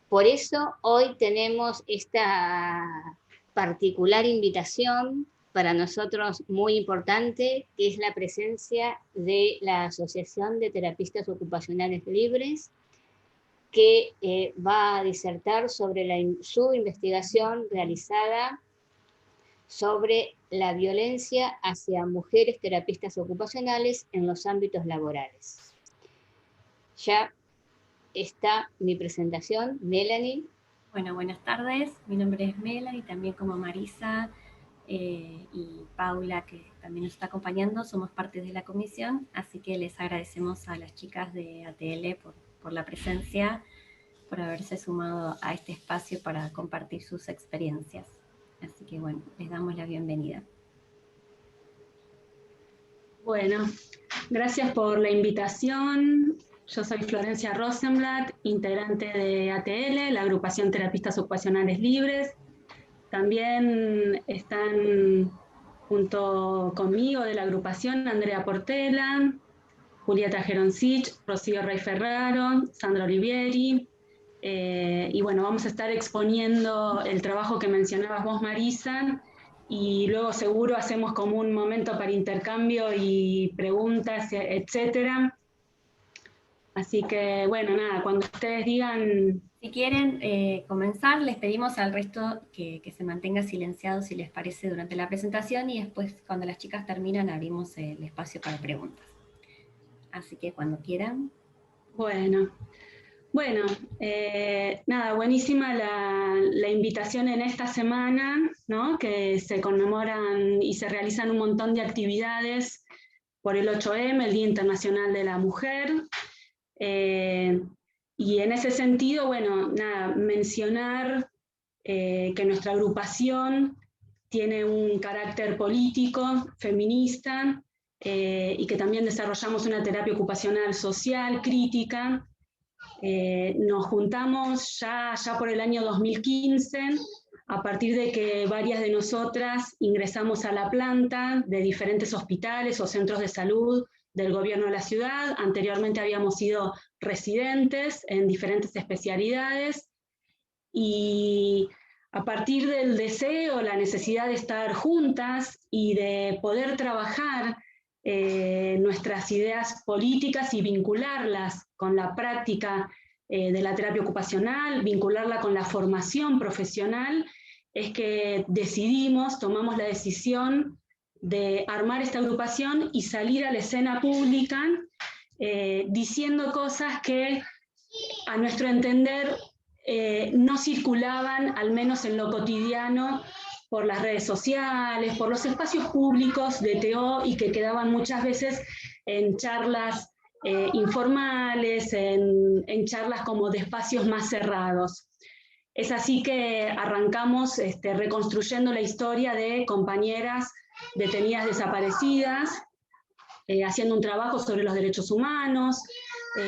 Por eso hoy tenemos esta particular invitación para nosotros muy importante, que es la presencia de la Asociación de Terapistas Ocupacionales Libres, que va a disertar sobre su investigación realizada sobre la violencia hacia mujeres terapistas ocupacionales en los ámbitos laborales. Ya está mi presentación, Melanie. Bueno, buenas tardes, mi nombre es Melanie, también como Marisa y Paula, que también nos está acompañando, somos parte de la comisión, así que les agradecemos a las chicas de ATL por la presencia, por haberse sumado a este espacio para compartir sus experiencias. Así que bueno, les damos la bienvenida. Bueno, gracias por la invitación. Yo soy Florencia Rosenblatt, integrante de ATL, la agrupación Terapistas Ocupacionales Libres. También están junto conmigo de la agrupación Andrea Portela, Julieta Geroncich, Rocío Rey Ferraro, Sandra Olivieri. Y bueno, vamos a estar exponiendo el trabajo que mencionabas vos, Marisa, y luego seguro hacemos como un momento para intercambio y preguntas, etcétera. Así que, bueno, nada, cuando ustedes digan... Si quieren comenzar, les pedimos al resto que se mantenga silenciado si les parece durante la presentación y después cuando las chicas terminan abrimos el espacio para preguntas. Así que cuando quieran. Bueno, nada, buenísima la invitación en esta semana, ¿no? Que se conmemoran y se realizan un montón de actividades por el 8M, el Día Internacional de la Mujer. Y en ese sentido, bueno, nada, mencionar que nuestra agrupación tiene un carácter político, feminista, y que también desarrollamos una terapia ocupacional social, crítica. Nos juntamos ya por el año 2015, a partir de que varias de nosotras ingresamos a la planta de diferentes hospitales o centros de salud del gobierno de la ciudad. Anteriormente habíamos sido residentes en diferentes especialidades y a partir del deseo, la necesidad de estar juntas y de poder trabajar nuestras ideas políticas y vincularlas con la práctica de la terapia ocupacional, vincularla con la formación profesional, es que tomamos la decisión de armar esta agrupación y salir a la escena pública diciendo cosas que a nuestro entender no circulaban, al menos en lo cotidiano, por las redes sociales, por los espacios públicos de TO y que quedaban muchas veces en charlas informales, en charlas como de espacios más cerrados. Es así que arrancamos reconstruyendo la historia de compañeras detenidas desaparecidas, haciendo un trabajo sobre los derechos humanos,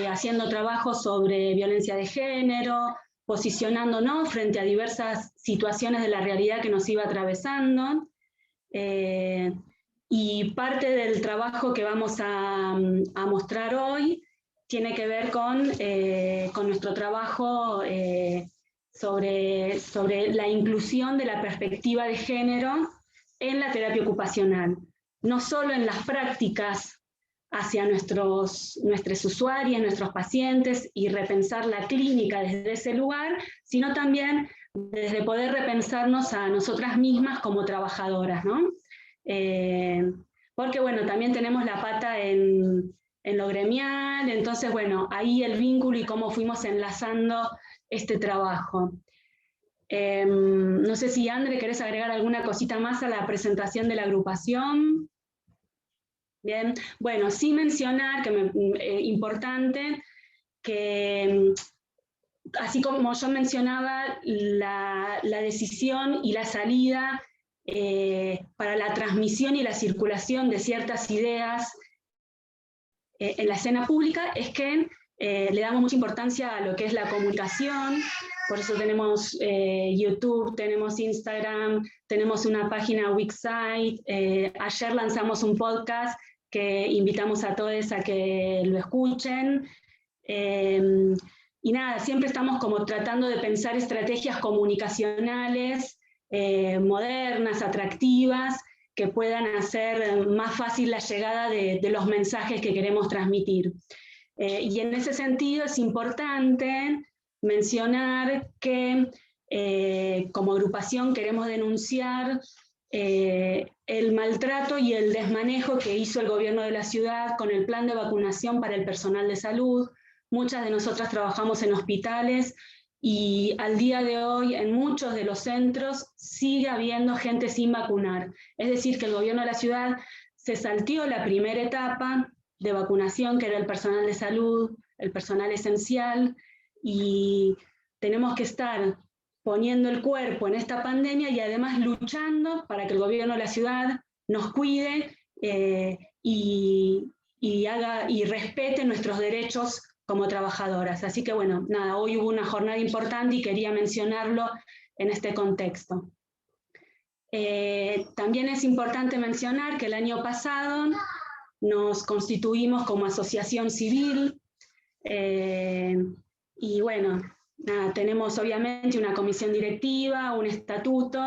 haciendo trabajo sobre violencia de género, posicionándonos frente a diversas situaciones de la realidad que nos iba atravesando. Y parte del trabajo que vamos a mostrar hoy tiene que ver con nuestro trabajo sobre la inclusión de la perspectiva de género en la terapia ocupacional, no solo en las prácticas hacia nuestros usuarios, nuestros pacientes, y repensar la clínica desde ese lugar, sino también desde poder repensarnos a nosotras mismas como trabajadoras, ¿no? Porque, bueno, también tenemos la pata en lo gremial, entonces, bueno, ahí el vínculo y cómo fuimos enlazando este trabajo. No sé si, Andre, ¿querés agregar alguna cosita más a la presentación de la agrupación? Bien, bueno, sí mencionar, importante, que así como yo mencionaba, la decisión y la salida para la transmisión y la circulación de ciertas ideas en la escena pública, es que le damos mucha importancia a lo que es la comunicación. Por eso tenemos YouTube, tenemos Instagram, tenemos una página Wixsite. Ayer lanzamos un podcast que invitamos a todos a que lo escuchen. y nada, siempre estamos como tratando de pensar estrategias comunicacionales modernas, atractivas, que puedan hacer más fácil la llegada de los mensajes que queremos transmitir. Y en ese sentido es importante mencionar que como agrupación queremos denunciar el maltrato y el desmanejo que hizo el gobierno de la ciudad con el plan de vacunación para el personal de salud. Muchas de nosotras trabajamos en hospitales y al día de hoy en muchos de los centros sigue habiendo gente sin vacunar. Es decir, que el gobierno de la ciudad se salteó la primera etapa de vacunación, que era el personal de salud, el personal esencial, y tenemos que estar poniendo el cuerpo en esta pandemia y además luchando para que el gobierno de la ciudad nos cuide y respete nuestros derechos como trabajadoras. Así que bueno, nada, hoy hubo una jornada importante y quería mencionarlo en este contexto. También es importante mencionar que el año pasado nos constituimos como asociación civil y bueno, nada, tenemos obviamente una comisión directiva, un estatuto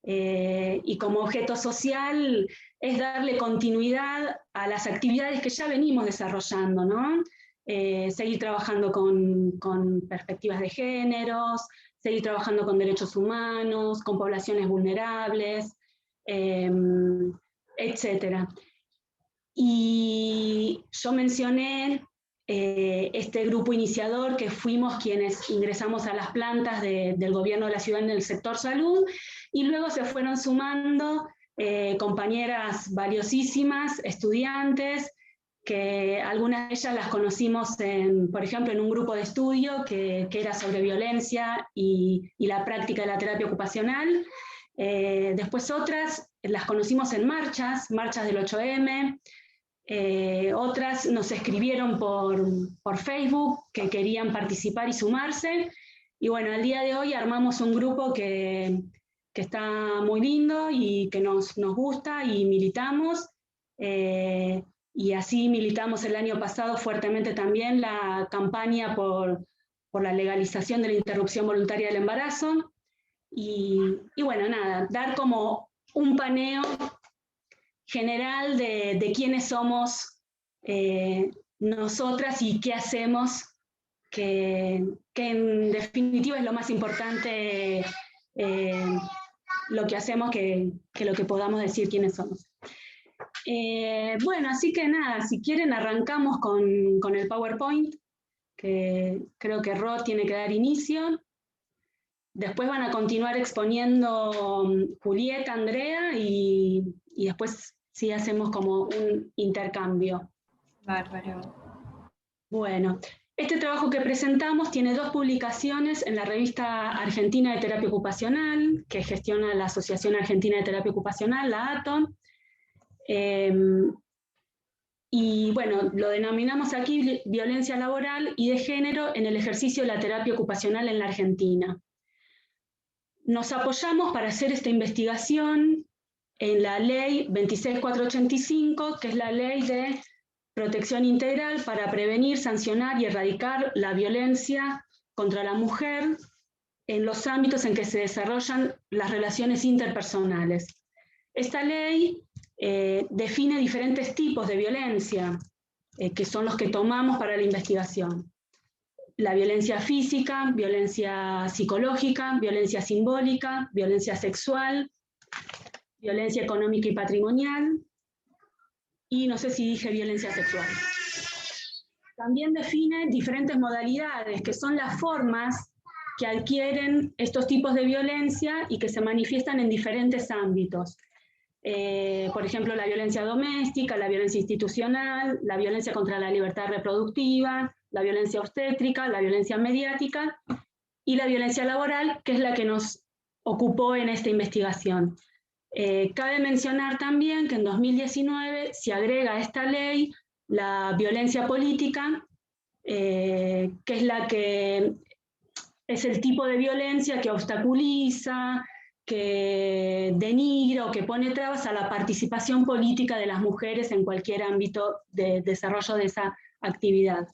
y como objeto social es darle continuidad a las actividades que ya venimos desarrollando, ¿no? Seguir trabajando con perspectivas de géneros, seguir trabajando con derechos humanos, con poblaciones vulnerables, etcétera. Y yo mencioné este grupo iniciador que fuimos quienes ingresamos a las plantas del gobierno de la ciudad en el sector salud, y luego se fueron sumando compañeras valiosísimas, estudiantes, que algunas de ellas las conocimos, por ejemplo, en un grupo de estudio que era sobre violencia y la práctica de la terapia ocupacional. Después otras las conocimos en marchas del 8M, otras nos escribieron por Facebook que querían participar y sumarse, y bueno, al día de hoy armamos un grupo que está muy lindo y que nos gusta y militamos, y así militamos el año pasado fuertemente también la campaña por la legalización de la interrupción voluntaria del embarazo, y bueno, nada, dar como un paneo general de quiénes somos nosotras y qué hacemos, que en definitiva es lo más importante, lo que hacemos que lo que podamos decir quiénes somos. Bueno, así que nada, si quieren arrancamos con el PowerPoint, que creo que Ro tiene que dar inicio. Después van a continuar exponiendo Julieta, Andrea, y después sí hacemos como un intercambio. Bárbaro. Bueno, este trabajo que presentamos tiene 2 publicaciones en la revista Argentina de Terapia Ocupacional, que gestiona la Asociación Argentina de Terapia Ocupacional, la ATO. Y bueno, lo denominamos aquí violencia laboral y de género en el ejercicio de la terapia ocupacional en la Argentina. Nos apoyamos para hacer esta investigación en la ley 26485, que es la ley de protección integral para prevenir, sancionar y erradicar la violencia contra la mujer en los ámbitos en que se desarrollan las relaciones interpersonales. Esta ley define diferentes tipos de violencia, que son los que tomamos para la investigación. La violencia física, violencia psicológica, violencia simbólica, violencia sexual, violencia económica y patrimonial, y no sé si dije violencia sexual. También define diferentes modalidades, que son las formas que adquieren estos tipos de violencia y que se manifiestan en diferentes ámbitos. Por ejemplo, la violencia doméstica, la violencia institucional, la violencia contra la libertad reproductiva, la violencia obstétrica, la violencia mediática y la violencia laboral, que es la que nos ocupó en esta investigación. Cabe mencionar también que en 2019 se agrega a esta ley la violencia política, que es la que es el tipo de violencia que obstaculiza, que denigra o que pone trabas a la participación política de las mujeres en cualquier ámbito de desarrollo de esa actividad.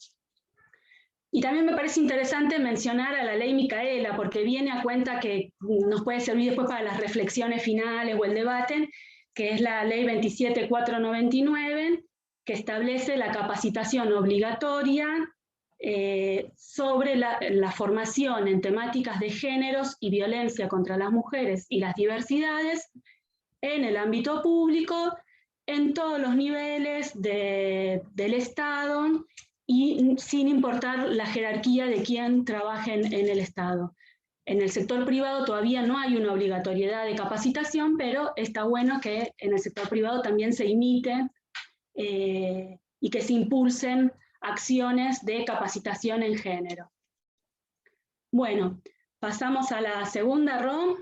Y también me parece interesante mencionar a la ley Micaela, porque viene a cuenta que nos puede servir después para las reflexiones finales o el debate, que es la ley 27499, que establece la capacitación obligatoria sobre la formación en temáticas de géneros y violencia contra las mujeres y las diversidades en el ámbito público, en todos los niveles del Estado, y sin importar la jerarquía de quién trabaje en el Estado. En el sector privado todavía no hay una obligatoriedad de capacitación, pero está bueno que en el sector privado también se imite y que se impulsen acciones de capacitación en género. Bueno, pasamos a la segunda RO.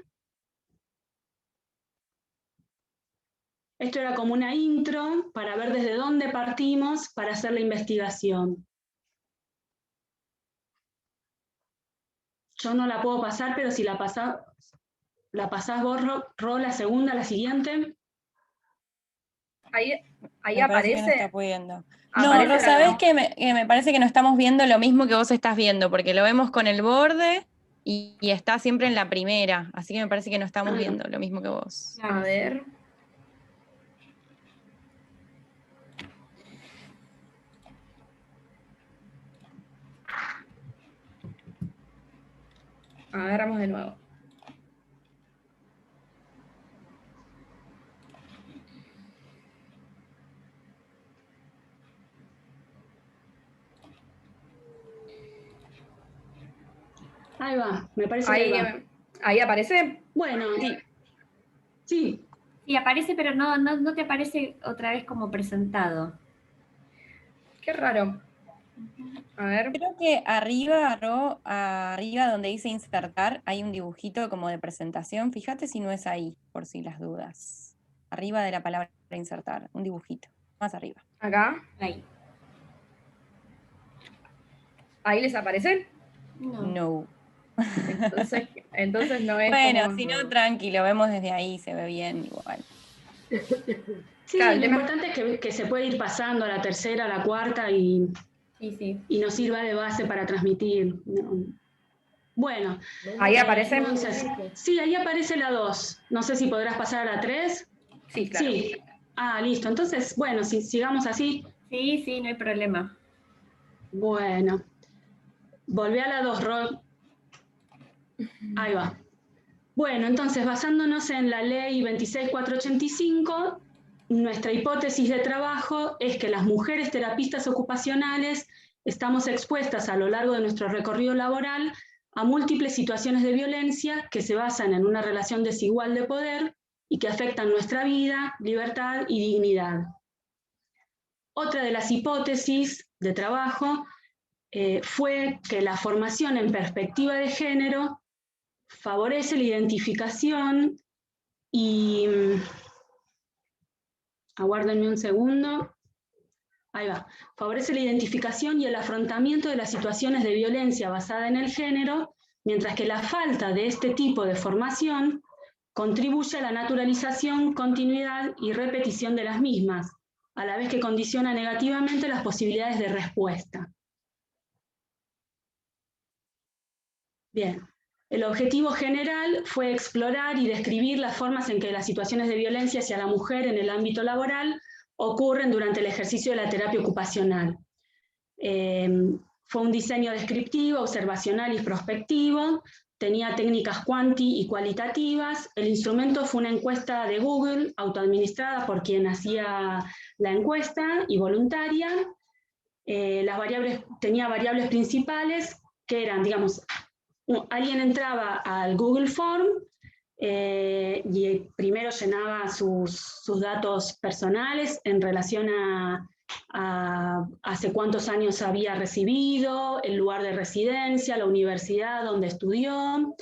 Esto era como una intro para ver desde dónde partimos para hacer la investigación. Yo no la puedo pasar, pero si la pasás vos, Ro, la segunda, la siguiente. Ahí aparece. Que no está pudiendo. No, Ro, ¿sabés que me parece que no estamos viendo lo mismo que vos estás viendo? Porque lo vemos con el borde y está siempre en la primera. Así que me parece que no estamos viendo lo mismo que vos. A ver. Agarramos de nuevo. Ahí va, me parece que ahí va. ¿Ahí aparece? Bueno, sí. Sí, aparece, pero no te aparece otra vez como presentado. Qué raro. A ver. Creo que arriba donde dice insertar, hay un dibujito como de presentación. Fíjate si no es ahí, por si las dudas. Arriba de la palabra insertar, un dibujito. Más arriba. ¿Acá? Ahí. ¿Ahí les aparece? No. Entonces no es. Bueno, como... si no, tranquilo, vemos desde ahí, se ve bien igual. Sí, claro, lo importante es que se puede ir pasando a la tercera, a la cuarta y nos sirva de base para transmitir. Bueno. ¿Ahí aparece? Entonces, sí, ahí aparece la 2. No sé si podrás pasar a la 3. Sí, claro. Sí. Ah, listo. Entonces, bueno, si sigamos así. Sí, no hay problema. Bueno. Volvé a la 2, Ro. Ahí va. Bueno, entonces, basándonos en la ley 26485, nuestra hipótesis de trabajo es que las mujeres terapistas ocupacionales estamos expuestas a lo largo de nuestro recorrido laboral a múltiples situaciones de violencia que se basan en una relación desigual de poder y que afectan nuestra vida, libertad y dignidad. Otra de las hipótesis de trabajo fue que la formación en perspectiva de género favorece la identificación y... Aguárdenme un segundo. Ahí va. Favorece la identificación y el afrontamiento de las situaciones de violencia basada en el género, mientras que la falta de este tipo de formación contribuye a la naturalización, continuidad y repetición de las mismas, a la vez que condiciona negativamente las posibilidades de respuesta. Bien. El objetivo general fue explorar y describir las formas en que las situaciones de violencia hacia la mujer en el ámbito laboral ocurren durante el ejercicio de la terapia ocupacional. Fue un diseño descriptivo, observacional y prospectivo, tenía técnicas cuanti y cualitativas. El instrumento fue una encuesta de Google, autoadministrada por quien hacía la encuesta y voluntaria. Tenía variables principales que eran, digamos, alguien entraba al Google Form y primero llenaba sus datos personales en relación a hace cuántos años había recibido, el lugar de residencia, la universidad donde estudió,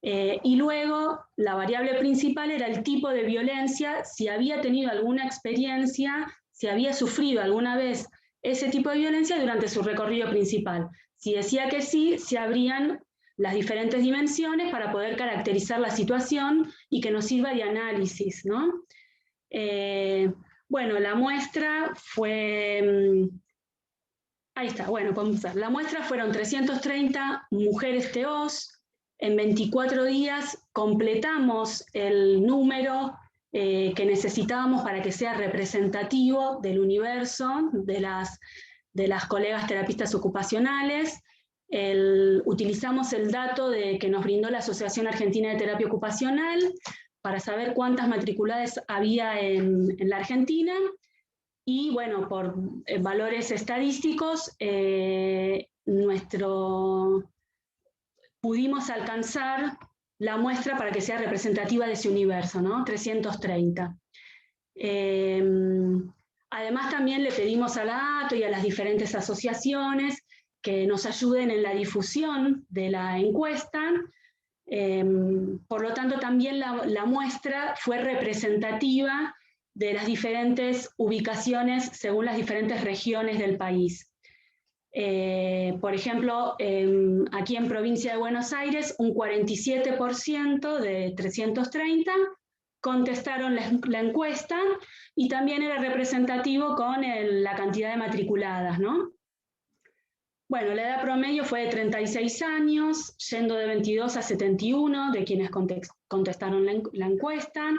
y luego la variable principal era el tipo de violencia, si había tenido alguna experiencia, si había sufrido alguna vez ese tipo de violencia durante su recorrido principal. Si decía que sí, se abrían las diferentes dimensiones para poder caracterizar la situación y que nos sirva de análisis, ¿no? Bueno, la muestra fue... Ahí está, bueno, podemos ver. La muestra fueron 330 mujeres TOs. En 24 días completamos el número que necesitábamos para que sea representativo del universo de las colegas terapistas ocupacionales. Utilizamos el dato que nos brindó la Asociación Argentina de Terapia Ocupacional para saber cuántas matriculadas había en la Argentina. Y bueno, por valores estadísticos, pudimos alcanzar la muestra para que sea representativa de ese universo, ¿no? 330. Además también le pedimos a la ATO y a las diferentes asociaciones que nos ayuden en la difusión de la encuesta. Por lo tanto, también la muestra fue representativa de las diferentes ubicaciones según las diferentes regiones del país. Por ejemplo, aquí en Provincia de Buenos Aires, un 47% de 330 contestaron la encuesta y también era representativo con la cantidad de matriculadas, ¿no? Bueno, la edad promedio fue de 36 años, yendo de 22 a 71 de quienes contestaron la encuesta.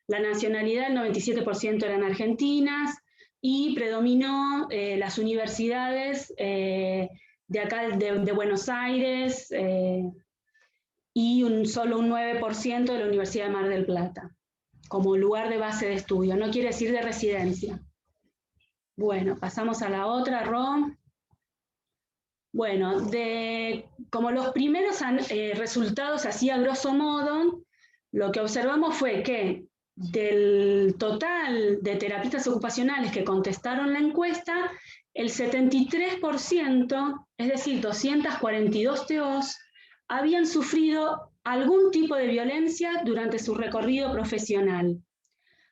La nacionalidad, el 97% eran argentinas, y predominó las universidades de acá, de Buenos Aires, y solo un 9% de la Universidad de Mar del Plata, como lugar de base de estudio, no quiere decir de residencia. Bueno, pasamos a la otra, Ro. Bueno, como los primeros resultados, así a grosso modo, lo que observamos fue que del total de terapistas ocupacionales que contestaron la encuesta, el 73%, es decir, 242 TOs, habían sufrido algún tipo de violencia durante su recorrido profesional.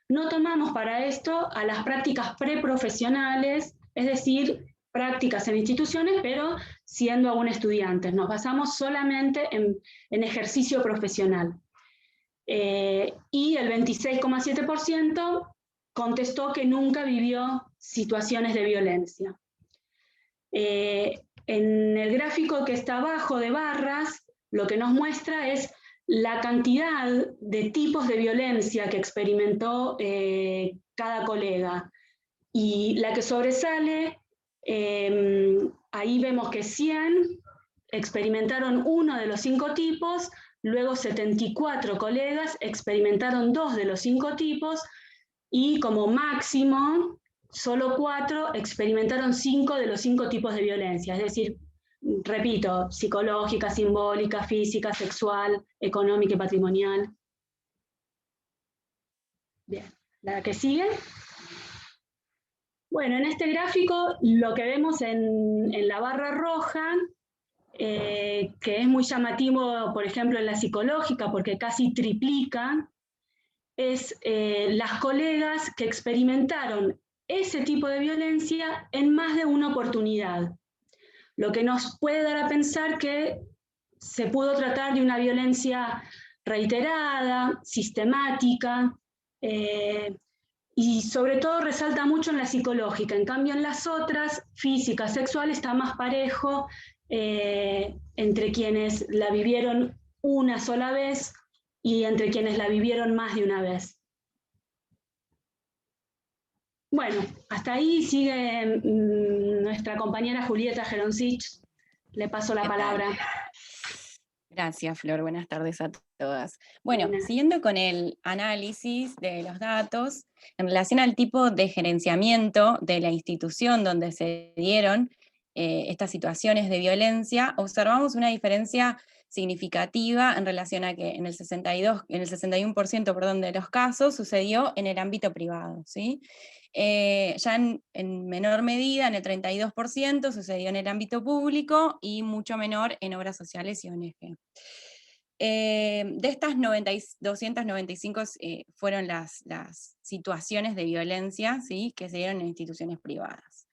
No tomamos para esto a las prácticas preprofesionales, es decir, prácticas en instituciones, pero siendo aún estudiantes. Nos basamos solamente en ejercicio profesional. Y el 26,7% contestó que nunca vivió situaciones de violencia. En el gráfico que está abajo de barras, lo que nos muestra es la cantidad de tipos de violencia que experimentó cada colega. Y la que sobresale, ahí vemos que 100 experimentaron uno de los 5 tipos, luego 74 colegas experimentaron 2 de los 5 tipos, y como máximo, solo 4 experimentaron 5 de los 5 tipos de violencia, es decir, repito, psicológica, simbólica, física, sexual, económica y patrimonial. Bien, la que sigue. Bueno, en este gráfico lo que vemos en la barra roja, que es muy llamativo, por ejemplo, en la psicológica, porque casi triplica, es las colegas que experimentaron ese tipo de violencia en más de una oportunidad. Lo que nos puede dar a pensar que se pudo tratar de una violencia reiterada, sistemática, y sobre todo resalta mucho en la psicológica. En cambio, en las otras, física, sexual, está más parejo entre quienes la vivieron una sola vez y entre quienes la vivieron más de una vez. Bueno, hasta ahí sigue nuestra compañera Julieta Geroncich. Le paso la palabra. Gracias, Flor. Buenas tardes a todas. Bueno, siguiendo con el análisis de los datos, en relación al tipo de gerenciamiento de la institución donde se dieron estas situaciones de violencia, observamos una diferencia significativa en relación a que en el 61%, perdón, de los casos sucedió en el ámbito privado, ¿sí? Ya en menor medida, en el 32%, sucedió en el ámbito público y mucho menor en obras sociales y ONG. De estas 295 fueron las situaciones de violencia, ¿sí?, que se dieron en instituciones privadas.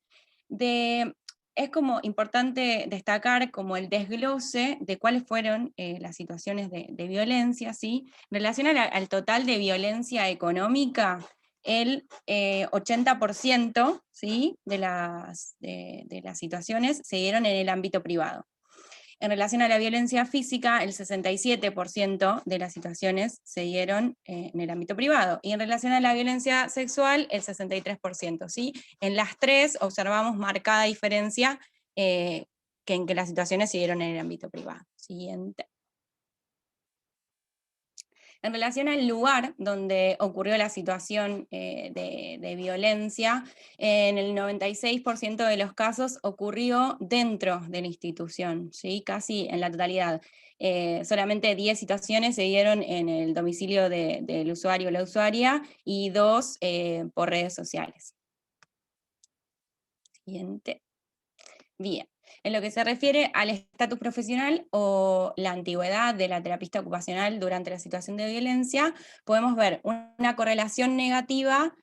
Es como importante destacar como el desglose de cuáles fueron las situaciones de violencia, ¿sí? En relación al total de violencia económica, el 80%, ¿sí?, de las situaciones se dieron en el ámbito privado. En relación a la violencia física, el 67% de las situaciones se dieron en el ámbito privado. Y en relación a la violencia sexual, el 63%. ¿Sí? En las tres observamos marcada diferencia en que las situaciones se dieron en el ámbito privado. Siguiente. En relación al lugar donde ocurrió la situación de violencia, en el 96% de los casos ocurrió dentro de la institución, ¿sí? Casi en la totalidad. Solamente 10 situaciones se dieron en el domicilio del usuario o la usuaria y 2 por redes sociales. Siguiente. Bien. En lo que se refiere al estatus profesional o la antigüedad de la terapista ocupacional durante la situación de violencia, podemos ver una correlación negativa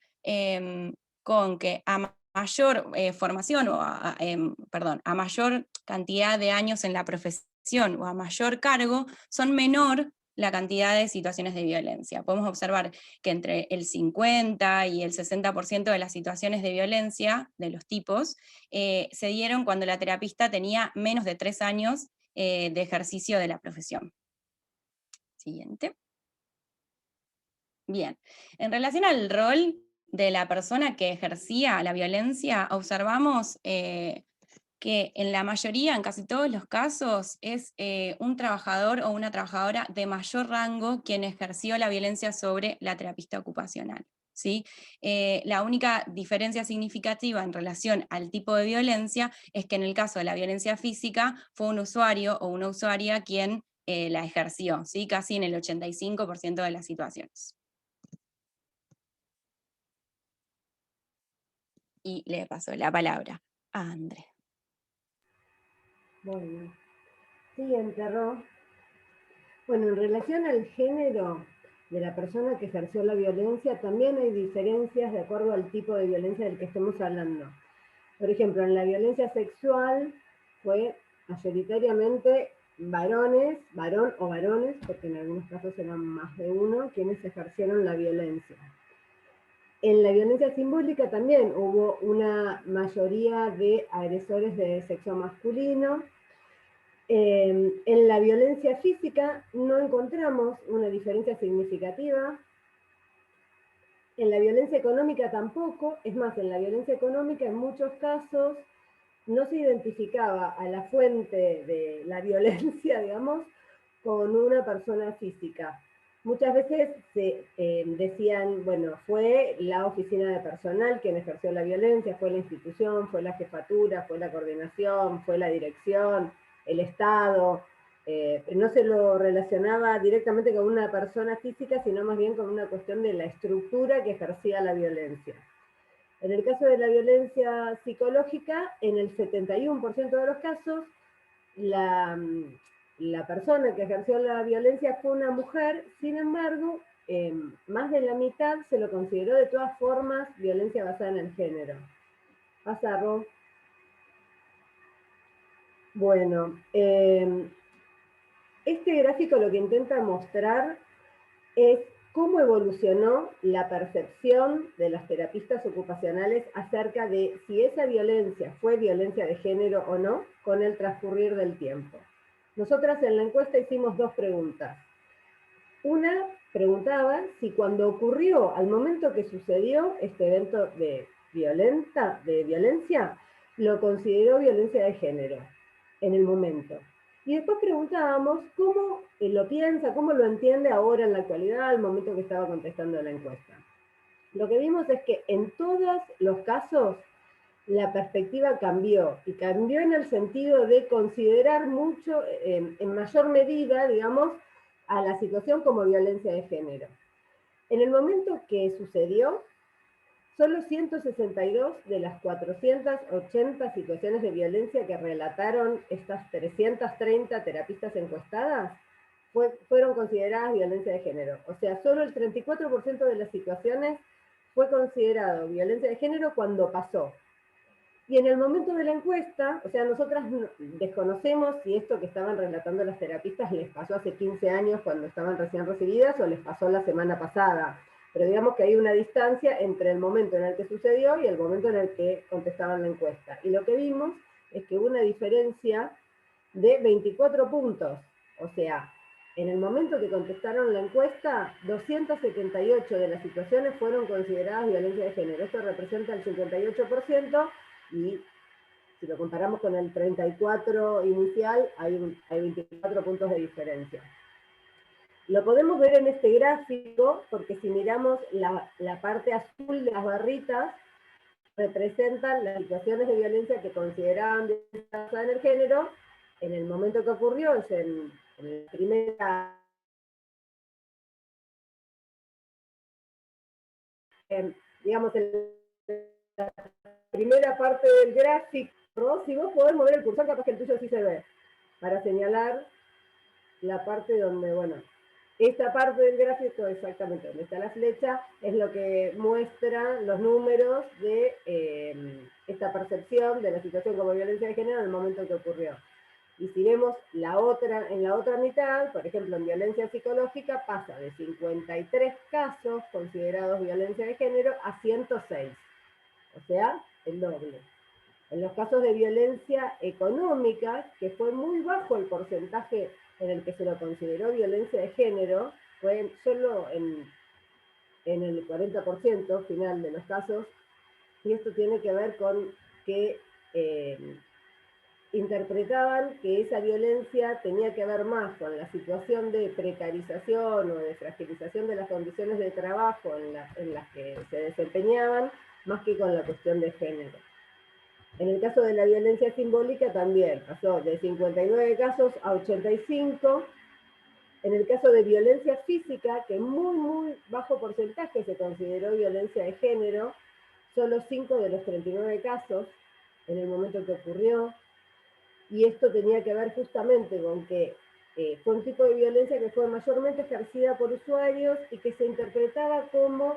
con que a mayor formación, o a mayor cantidad de años en la profesión o a mayor cargo, son menor la cantidad de situaciones de violencia. Podemos observar que entre el 50 y el 60% de las situaciones de violencia, de los tipos, se dieron cuando la terapista tenía menos de 3 años de ejercicio de la profesión. Siguiente. Bien, en relación al rol de la persona que ejercía la violencia, observamos que en la mayoría, en casi todos los casos, es un trabajador o una trabajadora de mayor rango quien ejerció la violencia sobre la terapista ocupacional. ¿Sí? La única diferencia significativa en relación al tipo de violencia es que en el caso de la violencia física fue un usuario o una usuaria quien la ejerció, ¿sí? Casi en el 85% de las situaciones. Y le paso la palabra a André. Bueno, siguiente, Ro. Bueno, en relación al género de la persona que ejerció la violencia, también hay diferencias de acuerdo al tipo de violencia del que estemos hablando. Por ejemplo, en la violencia sexual fue mayoritariamente varones, varón o varones, porque en algunos casos eran más de uno, quienes ejercieron la violencia. En la violencia simbólica también hubo una mayoría de agresores de sexo masculino. En la violencia física no encontramos una diferencia significativa. En la violencia económica tampoco. Es más, en la violencia económica en muchos casos no se identificaba a la fuente de la violencia, digamos, con una persona física. Muchas veces se decían, bueno, fue la oficina de personal quien ejerció la violencia, fue la institución, fue la jefatura, fue la coordinación, fue la dirección, el Estado. No se lo relacionaba directamente con una persona física, sino más bien con una cuestión de la estructura que ejercía la violencia. En el caso de la violencia psicológica, en el 71% de los casos, la persona que ejerció la violencia fue una mujer. Sin embargo, más de la mitad se lo consideró de todas formas violencia basada en el género. Pasa, Ro. Bueno, este gráfico lo que intenta mostrar es cómo evolucionó la percepción de las terapistas ocupacionales acerca de si esa violencia fue violencia de género o no con el transcurrir del tiempo. Nosotras en la encuesta hicimos 2 preguntas. Una preguntaba si cuando ocurrió, al momento que sucedió este evento de violencia, lo consideró violencia de género en el momento. Y después preguntábamos cómo lo piensa, cómo lo entiende ahora en la actualidad, al momento que estaba contestando la encuesta. Lo que vimos es que en todos los casos la perspectiva cambió, y cambió en el sentido de considerar mucho, en mayor medida, digamos, a la situación como violencia de género. En el momento que sucedió, solo 162 de las 480 situaciones de violencia que relataron estas 330 terapistas encuestadas fueron consideradas violencia de género. O sea, solo el 34% de las situaciones fue considerado violencia de género cuando pasó. Y en el momento de la encuesta, o sea, nosotras desconocemos si esto que estaban relatando las terapistas les pasó hace 15 años cuando estaban recién recibidas o les pasó la semana pasada. pero digamos que hay una distancia entre el momento en el que sucedió y el momento en el que contestaban la encuesta. Y lo que vimos es que hubo una diferencia de 24 puntos. O sea, en el momento que contestaron la encuesta, 278 de las situaciones fueron consideradas violencia de género. Esto representa el 58%, y si lo comparamos con el 34 inicial, hay 24 puntos de diferencia. Lo podemos ver en este gráfico, porque si miramos la parte azul de las barritas, representan las situaciones de violencia que consideraban basadas en el género en el momento que ocurrió, es en la primera, digamos, en la primera parte del gráfico. Si vos podés mover el cursor, capaz que el tuyo sí se ve, para señalar la parte donde, bueno, esta parte del gráfico, exactamente donde está la flecha, es lo que muestra los números de esta percepción de la situación como violencia de género en el momento en que ocurrió. Y si vemos en la otra mitad, por ejemplo, en violencia psicológica, pasa de 53 casos considerados violencia de género a 106. O sea, el doble. En los casos de violencia económica, que fue muy bajo el porcentaje en el que se lo consideró violencia de género, fue solo en el 40% final de los casos, y esto tiene que ver con que interpretaban que esa violencia tenía que ver más con la situación de precarización o de fragilización de las condiciones de trabajo en las que se desempeñaban, más que con la cuestión de género. En el caso de la violencia simbólica también pasó de 59 casos a 85. En el caso de violencia física, que muy bajo porcentaje se consideró violencia de género, solo 5 de los 39 casos en el momento que ocurrió. Y esto tenía que ver justamente con que fue un tipo de violencia que fue mayormente ejercida por usuarios y que se interpretaba como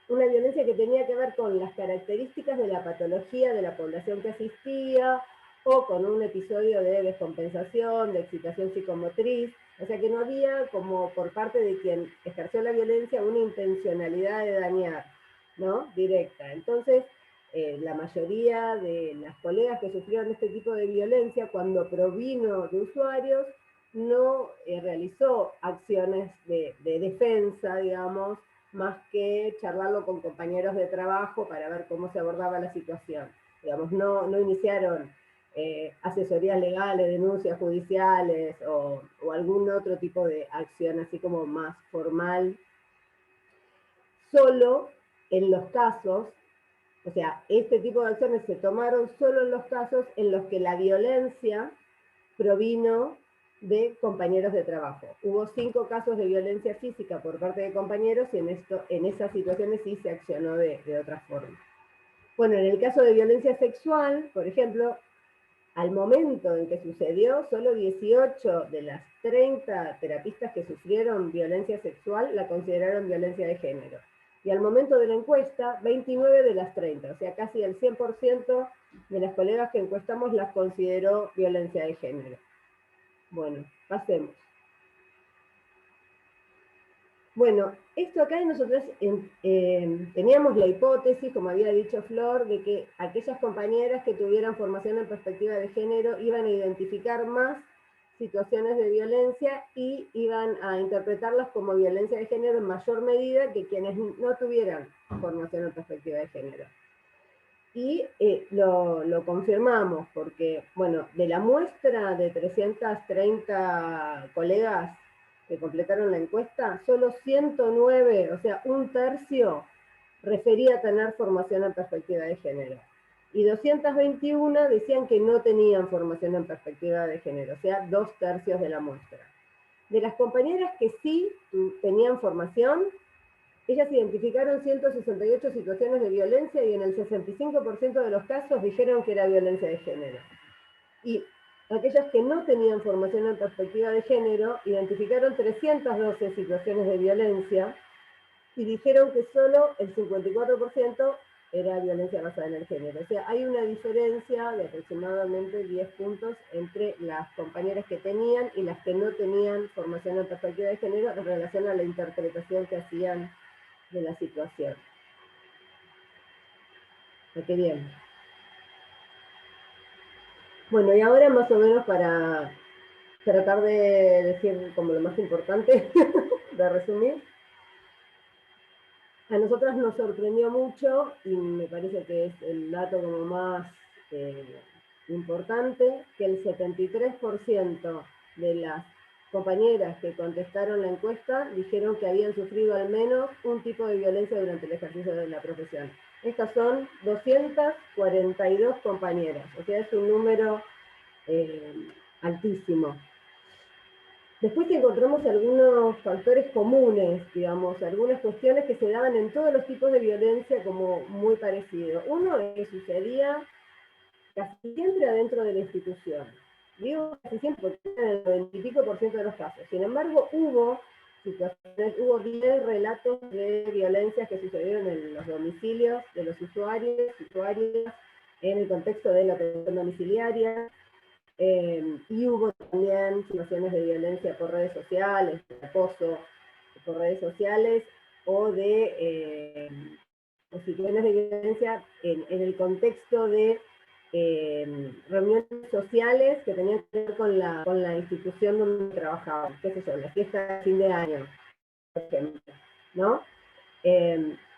una violencia que tenía que ver con las características de la patología de la población que asistía, o con un episodio de descompensación, de excitación psicomotriz, o sea que no había como por parte de quien ejerció la violencia una intencionalidad de dañar, ¿no? Directa. Entonces, la mayoría de las colegas que sufrieron este tipo de violencia, cuando provino de usuarios, no realizó acciones de defensa, digamos, más que charlarlo con compañeros de trabajo para ver cómo se abordaba la situación. Digamos, no iniciaron asesorías legales, denuncias judiciales o algún otro tipo de acción así como más formal. Solo en los casos, o sea, este tipo de acciones se tomaron solo en los casos en los que la violencia provino de compañeros de trabajo. Hubo 5 casos de violencia física por parte de compañeros y en esas situaciones sí se accionó de otra forma. Bueno, en el caso de violencia sexual, por ejemplo, al momento en que sucedió, solo 18 de las 30 terapistas que sufrieron violencia sexual la consideraron violencia de género. Y al momento de la encuesta, 29 de las 30, o sea, casi el 100% de las colegas que encuestamos las consideró violencia de género. Bueno, pasemos. Bueno, esto acá nosotros teníamos la hipótesis, como había dicho Flor, de que aquellas compañeras que tuvieran formación en perspectiva de género iban a identificar más situaciones de violencia y iban a interpretarlas como violencia de género en mayor medida que quienes no tuvieran formación en perspectiva de género. Y lo confirmamos porque, bueno, de la muestra de 330 colegas que completaron la encuesta, solo 109, o sea, un tercio, refería a tener formación en perspectiva de género. Y 221 decían que no tenían formación en perspectiva de género, o sea, 2/3 de la muestra. De las compañeras que sí tenían formación, ellas identificaron 168 situaciones de violencia y en el 65% de los casos dijeron que era violencia de género. Y aquellas que no tenían formación en perspectiva de género identificaron 312 situaciones de violencia y dijeron que solo el 54% era violencia basada en el género. O sea, hay una diferencia de aproximadamente 10 puntos entre las compañeras que tenían y las que no tenían formación en perspectiva de género en relación a la interpretación que hacían de la situación. Qué bien. Bueno, y ahora más o menos para tratar de decir como lo más importante, de resumir. A nosotras nos sorprendió mucho, y me parece que es el dato como más importante, que el 73% de las compañeras que contestaron la encuesta dijeron que habían sufrido al menos un tipo de violencia durante el ejercicio de la profesión. Estas son 242 compañeras, o sea, es un número altísimo. Después encontramos algunos factores comunes, digamos, algunas cuestiones que se daban en todos los tipos de violencia como muy parecido. Uno es que sucedía casi siempre adentro de la institución. Digo casi siempre porque en el 90 y pico % de los casos. Sin embargo, hubo situaciones, hubo 10 relatos de violencias que sucedieron en los domicilios de los usuarios, usuarias, en el contexto de la atención domiciliaria. Y hubo también situaciones de violencia por redes sociales, de acoso por redes sociales, o de situaciones de violencia en el contexto de reuniones sociales que tenían que ver con la institución donde trabajaban, qué sé yo, la fiesta de fin de año, por ejemplo, ¿no?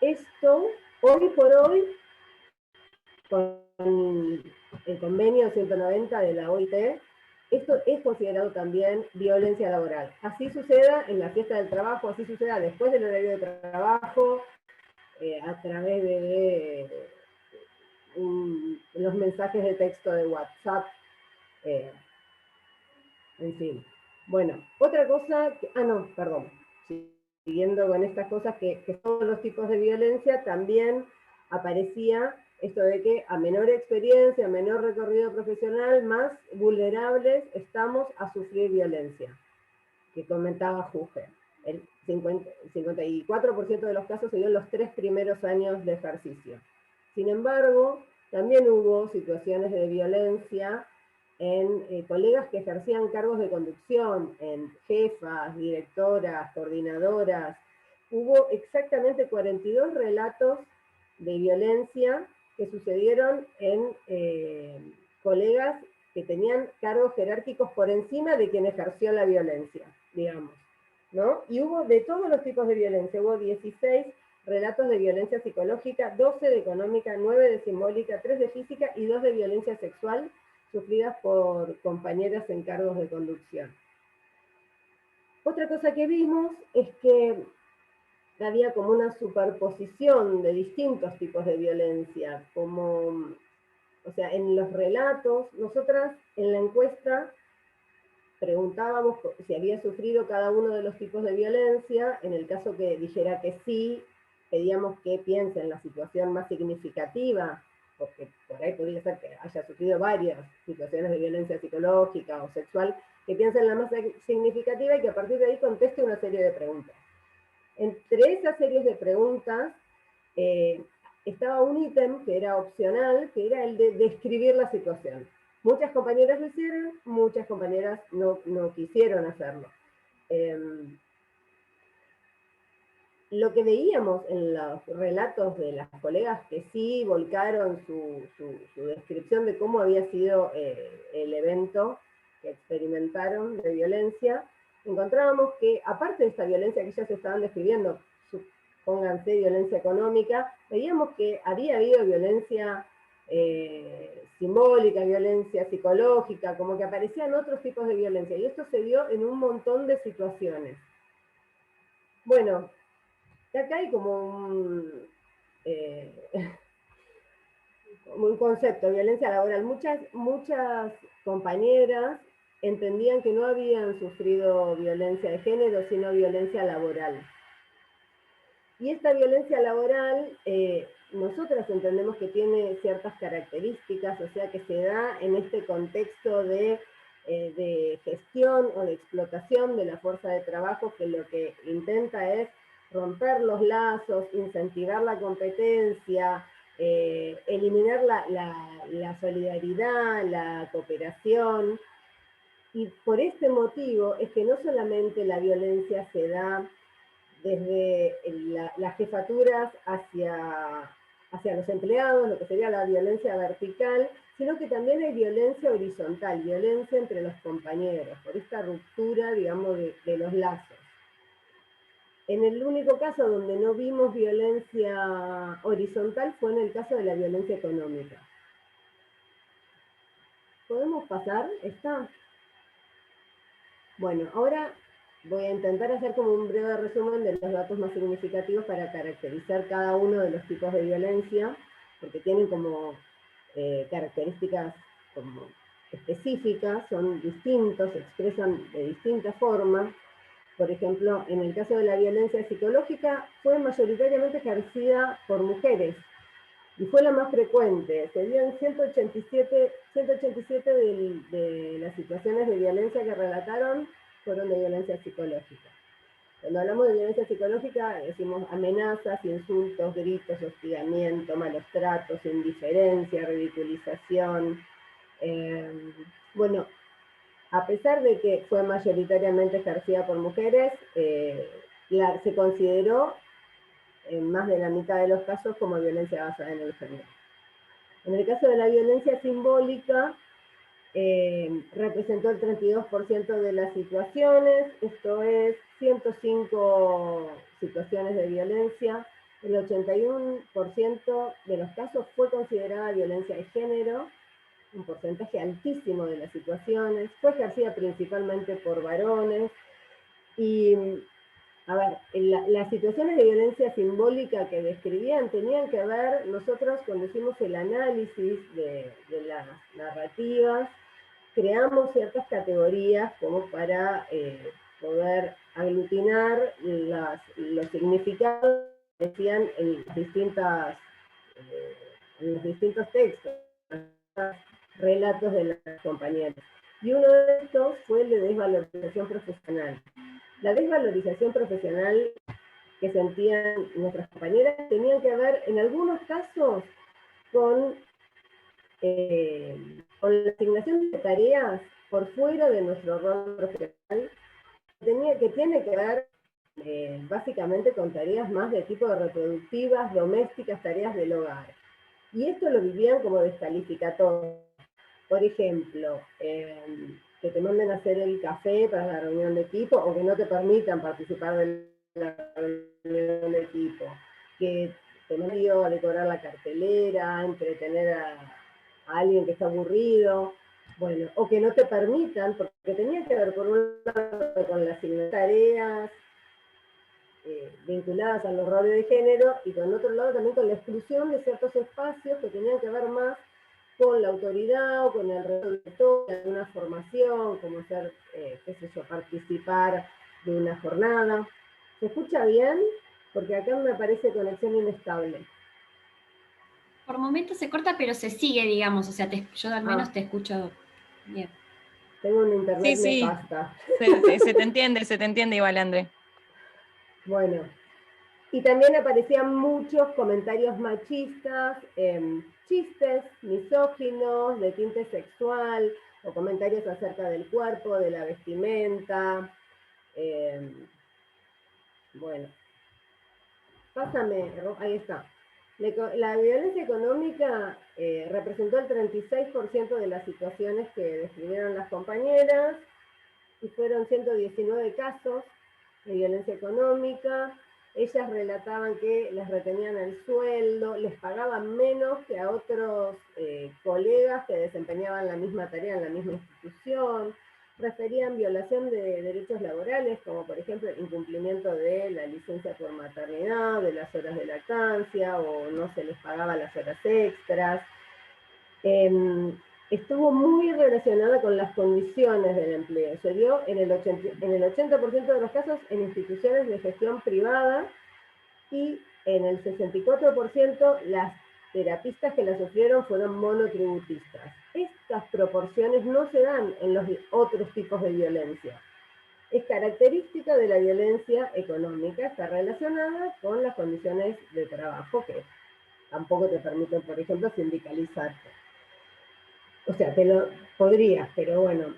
Esto, hoy por hoy, con el convenio 190 de la OIT, esto es considerado también violencia laboral. Así suceda en la fiesta del trabajo, así suceda después del horario de trabajo, a través de los mensajes de texto de WhatsApp, en fin. Bueno, otra cosa, siguiendo con estas cosas que todos los tipos de violencia, también aparecía esto de que a menor experiencia, a menor recorrido profesional, más vulnerables estamos a sufrir violencia, que comentaba Juge. El 54% de los casos se dio en los 3 primeros años de ejercicio. Sin embargo, también hubo situaciones de violencia en colegas que ejercían cargos de conducción, en jefas, directoras, coordinadoras. Hubo exactamente 42 relatos de violencia que sucedieron en colegas que tenían cargos jerárquicos por encima de quien ejerció la violencia, digamos, ¿no? Y hubo de todos los tipos de violencia, hubo 16 relatos de violencia psicológica, 12 de económica, 9 de simbólica, 3 de física y 2 de violencia sexual sufridas por compañeras en cargos de conducción. Otra cosa que vimos es que había como una superposición de distintos tipos de violencia, como, o sea, en los relatos, nosotras en la encuesta preguntábamos si había sufrido cada uno de los tipos de violencia. En el caso que dijera que sí, pedíamos que piense en la situación más significativa, porque por ahí podría ser que haya sufrido varias situaciones de violencia psicológica o sexual, que piense en la más significativa y que a partir de ahí conteste una serie de preguntas. Entre esas series de preguntas estaba un ítem que era opcional, que era el de describir la situación. Muchas compañeras lo hicieron, muchas compañeras no quisieron hacerlo. Lo que veíamos en los relatos de las colegas que sí volcaron su descripción de cómo había sido el evento que experimentaron de violencia, encontrábamos que, aparte de esta violencia que ellas estaban describiendo, supónganse violencia económica, veíamos que había habido violencia simbólica, violencia psicológica, como que aparecían otros tipos de violencia, y esto se dio en un montón de situaciones. Bueno, acá hay como un concepto, violencia laboral. Muchas compañeras entendían que no habían sufrido violencia de género, sino violencia laboral. Y esta violencia laboral, nosotras entendemos que tiene ciertas características, o sea, que se da en este contexto de gestión o de explotación de la fuerza de trabajo, que lo que intenta es romper los lazos, incentivar la competencia, eliminar la solidaridad, la cooperación. Y por este motivo es que no solamente la violencia se da desde las jefaturas hacia los empleados, lo que sería la violencia vertical, sino que también hay violencia horizontal, violencia entre los compañeros, por esta ruptura, digamos, de los lazos. En el único caso donde no vimos violencia horizontal fue en el caso de la violencia económica. ¿Podemos pasar? ¿Está? Bueno, ahora voy a intentar hacer como un breve resumen de los datos más significativos para caracterizar cada uno de los tipos de violencia, porque tienen como características como específicas, son distintos, se expresan de distintas formas. Por ejemplo, en el caso de la violencia psicológica, fue mayoritariamente ejercida por mujeres, y fue la más frecuente. Se dio en 187 de las situaciones de violencia que relataron fueron de violencia psicológica. Cuando hablamos de violencia psicológica, decimos amenazas, insultos, gritos, hostigamiento, malos tratos, indiferencia, ridiculización. Bueno, a pesar de que fue mayoritariamente ejercida por mujeres, se consideró en más de la mitad de los casos como violencia basada en el género. En el caso de la violencia simbólica, representó el 32% de las situaciones, esto es 105 situaciones de violencia. El 81% de los casos fue considerada violencia de género, un porcentaje altísimo de las situaciones, fue ejercida principalmente por varones. Y, a ver, las situaciones de violencia simbólica que describían tenían que ver, nosotros cuando hicimos el análisis de las narrativas, creamos ciertas categorías como para poder aglutinar los significados que decían en los distintos textos, relatos de las compañeras. Y uno de estos fue el de desvalorización profesional. La desvalorización profesional que sentían nuestras compañeras tenían que ver, en algunos casos, con la asignación de tareas por fuera de nuestro rol profesional, que tiene que ver básicamente con tareas más de tipo reproductivas, domésticas, tareas del hogar. Y esto lo vivían como descalificatorio. Por ejemplo, que te manden a hacer el café para la reunión de equipo, o que no te permitan participar de la reunión de equipo, que te manden a decorar la cartelera, entretener a alguien que está aburrido, bueno, o que no te permitan, porque tenía que ver por un lado con las tareas vinculadas a los roles de género, y por otro lado también con la exclusión de ciertos espacios que tenían que ver más con la autoridad o con el resto de una formación, como ser, qué sé yo, participar de una jornada. ¿Se escucha bien? Porque acá me parece conexión inestable. Por momentos se corta, pero se sigue, digamos, o sea, yo al menos te escucho bien. Tengo un internet Sí, nefasta. se te entiende igual, André. Bueno, y también aparecían muchos comentarios machistas, chistes misóginos, de tinte sexual, o comentarios acerca del cuerpo, de la vestimenta. Bueno, pásame, ahí está. La violencia económica representó el 36% de las situaciones que describieron las compañeras, y fueron 119 casos de violencia económica. Ellas relataban que les retenían el sueldo, les pagaban menos que a otros colegas que desempeñaban la misma tarea en la misma institución, referían violación de derechos laborales, como por ejemplo el incumplimiento de la licencia por maternidad, de las horas de lactancia, o no se les pagaba las horas extras. Estuvo muy relacionada con las condiciones del empleo. Se dio en el 80% de los casos en instituciones de gestión privada, y en el 64% las terapistas que la sufrieron fueron monotributistas. Estas proporciones no se dan en los otros tipos de violencia. Es característica de la violencia económica, está relacionada con las condiciones de trabajo, que tampoco te permiten, por ejemplo, sindicalizarte. O sea, podrías, pero bueno,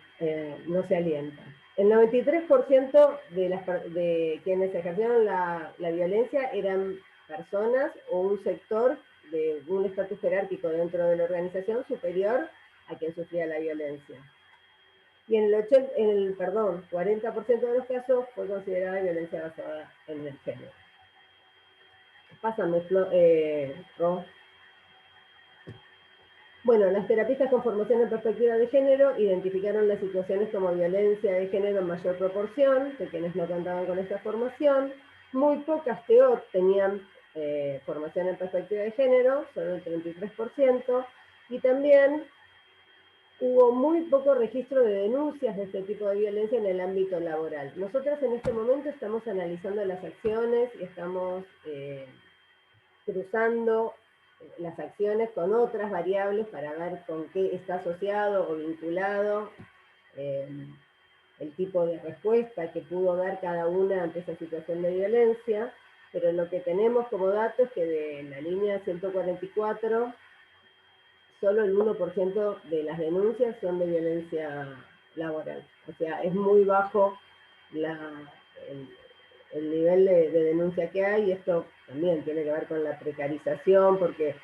no se alienta. El 93% de quienes ejercieron la violencia eran personas o un sector de un estatus jerárquico dentro de la organización superior a quien sufría la violencia. Y en el 40% de los casos fue considerada violencia basada en el género. Pásame, Ro. Bueno, las terapistas con formación en perspectiva de género identificaron las situaciones como violencia de género en mayor proporción de quienes no contaban con esta formación. Muy pocas TEO tenían formación en perspectiva de género, solo el 33%, y también hubo muy poco registro de denuncias de este tipo de violencia en el ámbito laboral. Nosotros en este momento estamos analizando las acciones y estamos cruzando las acciones con otras variables para ver con qué está asociado o vinculado el tipo de respuesta que pudo dar cada una ante esa situación de violencia, pero lo que tenemos como dato es que de la línea 144, solo el 1% de las denuncias son de violencia laboral. O sea, es muy bajo el nivel de denuncia que hay, y esto también tiene que ver con la precarización, porque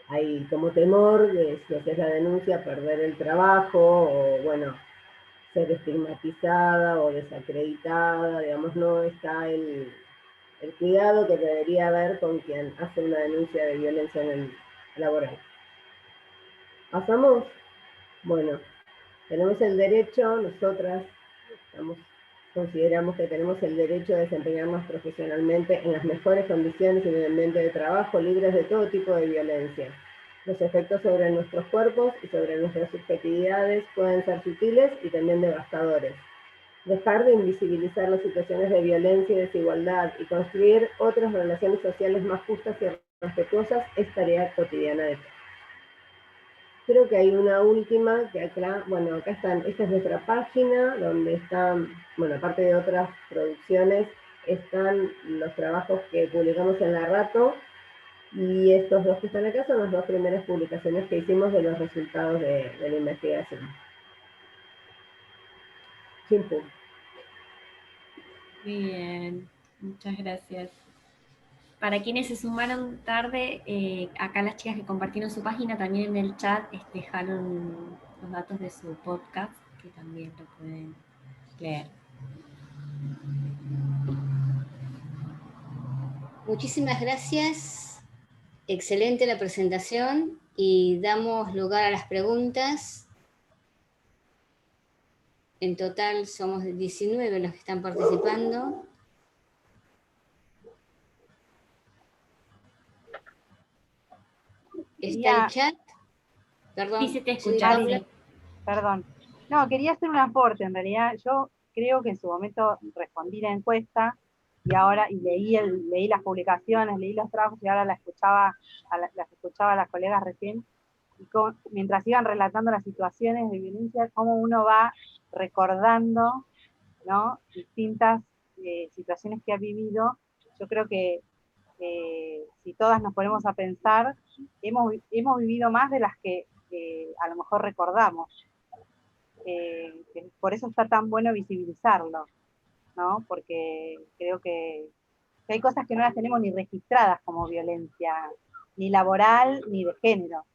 hay como temor de, si haces la denuncia, perder el trabajo, o bueno, ser estigmatizada o desacreditada, digamos, no está el cuidado que debería haber con quien hace una denuncia de violencia en el laboral. ¿Pasamos? Bueno, tenemos el derecho, nosotras consideramos que tenemos el derecho de desempeñarnos profesionalmente en las mejores condiciones y en el ambiente de trabajo, libres de todo tipo de violencia. Los efectos sobre nuestros cuerpos y sobre nuestras subjetividades pueden ser sutiles y también devastadores. Dejar de invisibilizar las situaciones de violencia y desigualdad y construir otras relaciones sociales más justas y respetuosas es tarea cotidiana de todos. Creo que hay una última, que acá, bueno, acá están, esta es nuestra página, donde están, bueno, aparte de otras producciones, están los trabajos que publicamos en la Rato, y estos dos que están acá son las dos primeras publicaciones que hicimos de los resultados de la investigación. Chimpu. Bien, muchas gracias. Para quienes se sumaron tarde, acá las chicas que compartieron su página también en el chat dejaron los datos de su podcast, que también lo pueden leer. Muchísimas gracias. Excelente la presentación y damos lugar a las preguntas. En total somos 19 los que están participando. ¿Está el chat? Perdón. Sí, se te escucha. Perdón. No, quería hacer un aporte. En realidad, yo creo que en su momento respondí la encuesta y ahora leí las publicaciones, leí los trabajos y ahora las escuchaba a las colegas recién. Y mientras iban relatando las situaciones de violencia, cómo uno va recordando, ¿no?, distintas situaciones que ha vivido. Yo creo que si todas nos ponemos a pensar, hemos vivido más de las que a lo mejor recordamos. Por eso está tan bueno visibilizarlo, ¿no? Porque creo que hay cosas que no las tenemos ni registradas como violencia, ni laboral, ni de género.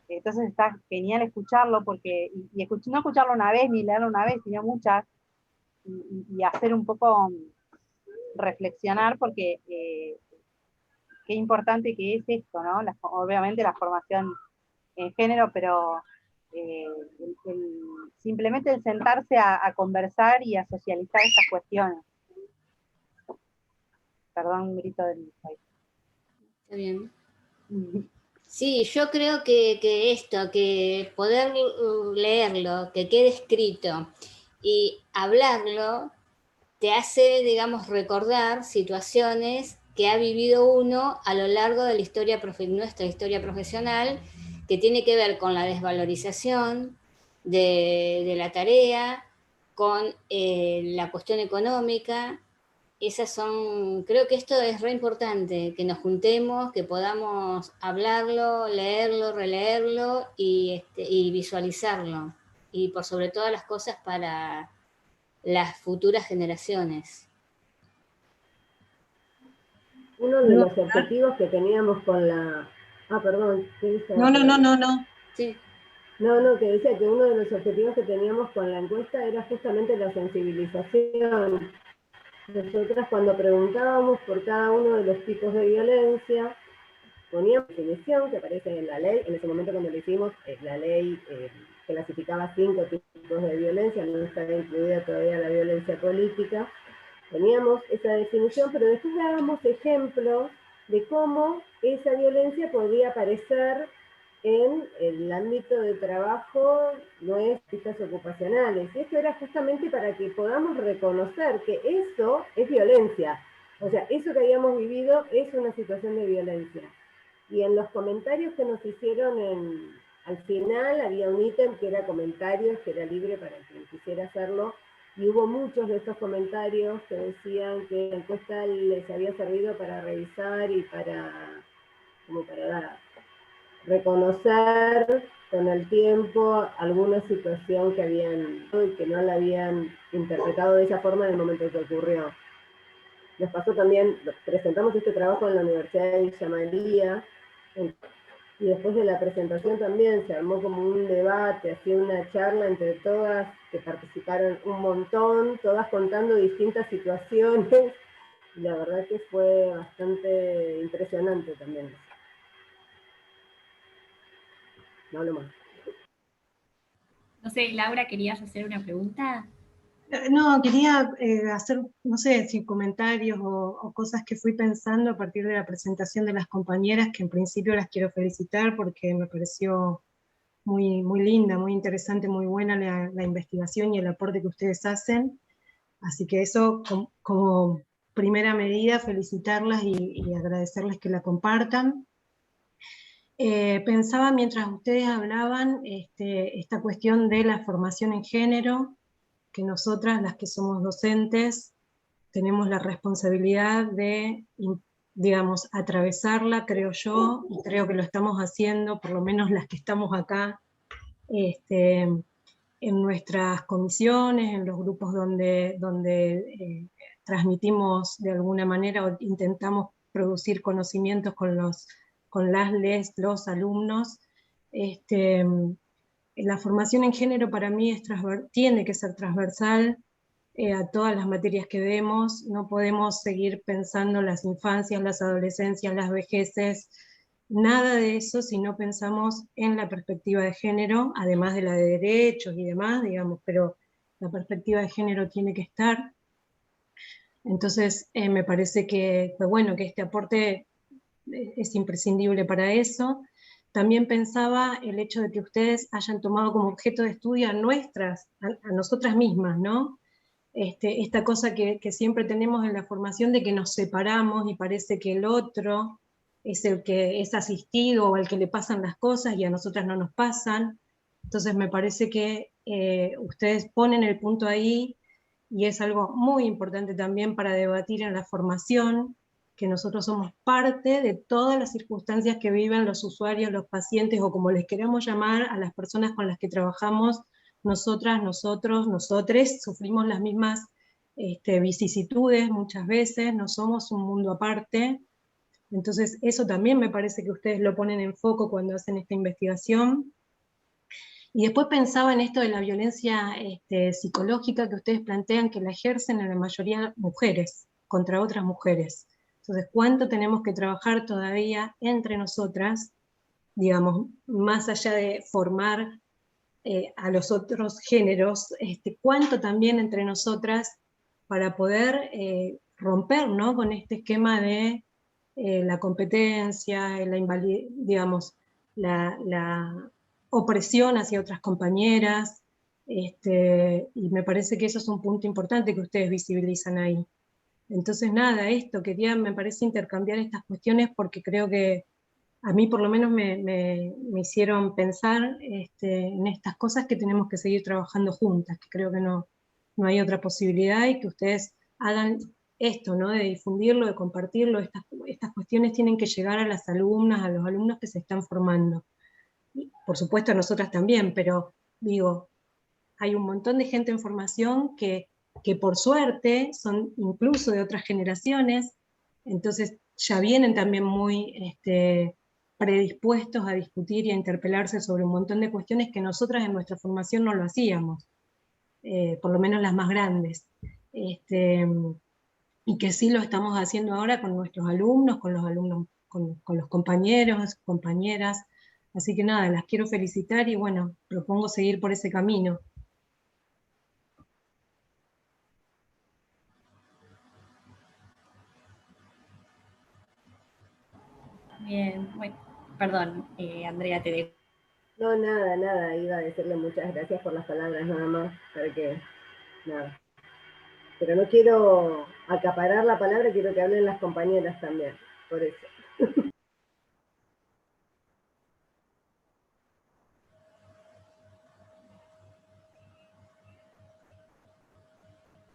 Entonces está genial escucharlo, porque, no escucharlo una vez, ni leerlo una vez, sino muchas, y hacer un poco reflexionar, porque qué importante que es esto, ¿no? Obviamente la formación en género, pero simplemente el sentarse a conversar y a socializar estas cuestiones. Perdón, un grito del país. Está bien. Sí, yo creo que esto, que poder leerlo, que quede escrito y hablarlo, te hace, digamos, recordar situaciones que ha vivido uno a lo largo de la historia nuestra historia profesional, que tiene que ver con la desvalorización de la tarea, con la cuestión económica, creo que esto es re importante, que nos juntemos, que podamos hablarlo, leerlo, releerlo y visualizarlo. Y por sobre todas las cosas para las futuras generaciones. Uno de los objetivos que teníamos con la... Ah, perdón. No. Sí. No, que decía que uno de los objetivos que teníamos con la encuesta era justamente la sensibilización. Nosotras cuando preguntábamos por cada uno de los tipos de violencia, poníamos definición que aparece en la ley, en ese momento cuando lo hicimos, la ley clasificaba 5 tipos de violencia, no estaba incluida todavía la violencia política, teníamos esa definición, pero después dábamos ejemplos de cómo esa violencia podía aparecer en el ámbito de trabajo nuestras ocupacionales. Y esto era justamente para que podamos reconocer que eso es violencia. O sea, eso que habíamos vivido es una situación de violencia. Y en los comentarios que nos hicieron al final había un ítem que era comentarios, que era libre para quien quisiera hacerlo, y hubo muchos de estos comentarios que decían que la encuesta les había servido para revisar y para reconocer con el tiempo alguna situación que habían y que no la habían interpretado de esa forma en el momento que ocurrió. Nos pasó también, presentamos este trabajo en la Universidad de Villa María, y después de la presentación también se armó como un debate, así una charla entre todas, que participaron un montón, todas contando distintas situaciones, y la verdad que fue bastante impresionante también. No hablo más. No sé, Laura, ¿querías hacer una pregunta? No, quería hacer, no sé, si comentarios o cosas que fui pensando a partir de la presentación de las compañeras, que en principio las quiero felicitar porque me pareció muy, muy linda, muy interesante, muy buena la investigación y el aporte que ustedes hacen. Así que eso, como primera medida, felicitarlas y agradecerles que la compartan. Pensaba mientras ustedes hablaban esta cuestión de la formación en género, que nosotras, las que somos docentes, tenemos la responsabilidad de, digamos, atravesarla, creo yo, y creo que lo estamos haciendo, por lo menos las que estamos acá, en nuestras comisiones, en los grupos donde transmitimos de alguna manera o intentamos producir conocimientos con los alumnos. La formación en género para mí tiene que ser transversal a todas las materias que vemos. No podemos seguir pensando las infancias, las adolescencias, las vejeces, nada de eso si no pensamos en la perspectiva de género, además de la de derechos y demás, digamos, pero la perspectiva de género tiene que estar. Entonces me parece que bueno, que este aporte es imprescindible para eso. También pensaba el hecho de que ustedes hayan tomado como objeto de estudio a nosotras mismas, ¿no? Esta cosa que siempre tenemos en la formación de que nos separamos y parece que el otro es el que es asistido o al que le pasan las cosas y a nosotras no nos pasan. Entonces me parece que ustedes ponen el punto ahí y es algo muy importante también para debatir en la formación, que nosotros somos parte de todas las circunstancias que viven los usuarios, los pacientes, o como les queramos llamar a las personas con las que trabajamos, nosotras, nosotros, nosotres, sufrimos las mismas vicisitudes muchas veces, no somos un mundo aparte. Entonces eso también me parece que ustedes lo ponen en foco cuando hacen esta investigación. Y después pensaba en esto de la violencia psicológica que ustedes plantean que la ejercen en la mayoría mujeres, contra otras mujeres. Entonces, ¿cuánto tenemos que trabajar todavía entre nosotras, digamos, más allá de formar a los otros géneros, cuánto también entre nosotras para poder romper, ¿no?, con este esquema de la competencia, digamos, la opresión hacia otras compañeras, y me parece que eso es un punto importante que ustedes visibilizan ahí. Entonces nada, me parece intercambiar estas cuestiones porque creo que a mí por lo menos me hicieron pensar en estas cosas que tenemos que seguir trabajando juntas, que creo que no hay otra posibilidad y que ustedes hagan esto, ¿no? De difundirlo, de compartirlo, estas cuestiones tienen que llegar a las alumnas, a los alumnos que se están formando. Y, por supuesto, a nosotras también, pero digo, hay un montón de gente en formación que por suerte son incluso de otras generaciones, entonces ya vienen también muy predispuestos a discutir y a interpelarse sobre un montón de cuestiones que nosotras en nuestra formación no lo hacíamos, por lo menos las más grandes. Y que sí lo estamos haciendo ahora con nuestros alumnos, con los compañeros, compañeras. Así que nada, las quiero felicitar y bueno, propongo seguir por ese camino. Bien, bueno, perdón, Andrea, te dejo. No, nada, nada, iba a decirle muchas gracias por las palabras nada más, para que, nada. Pero no quiero acaparar la palabra, quiero que hablen las compañeras también, por eso.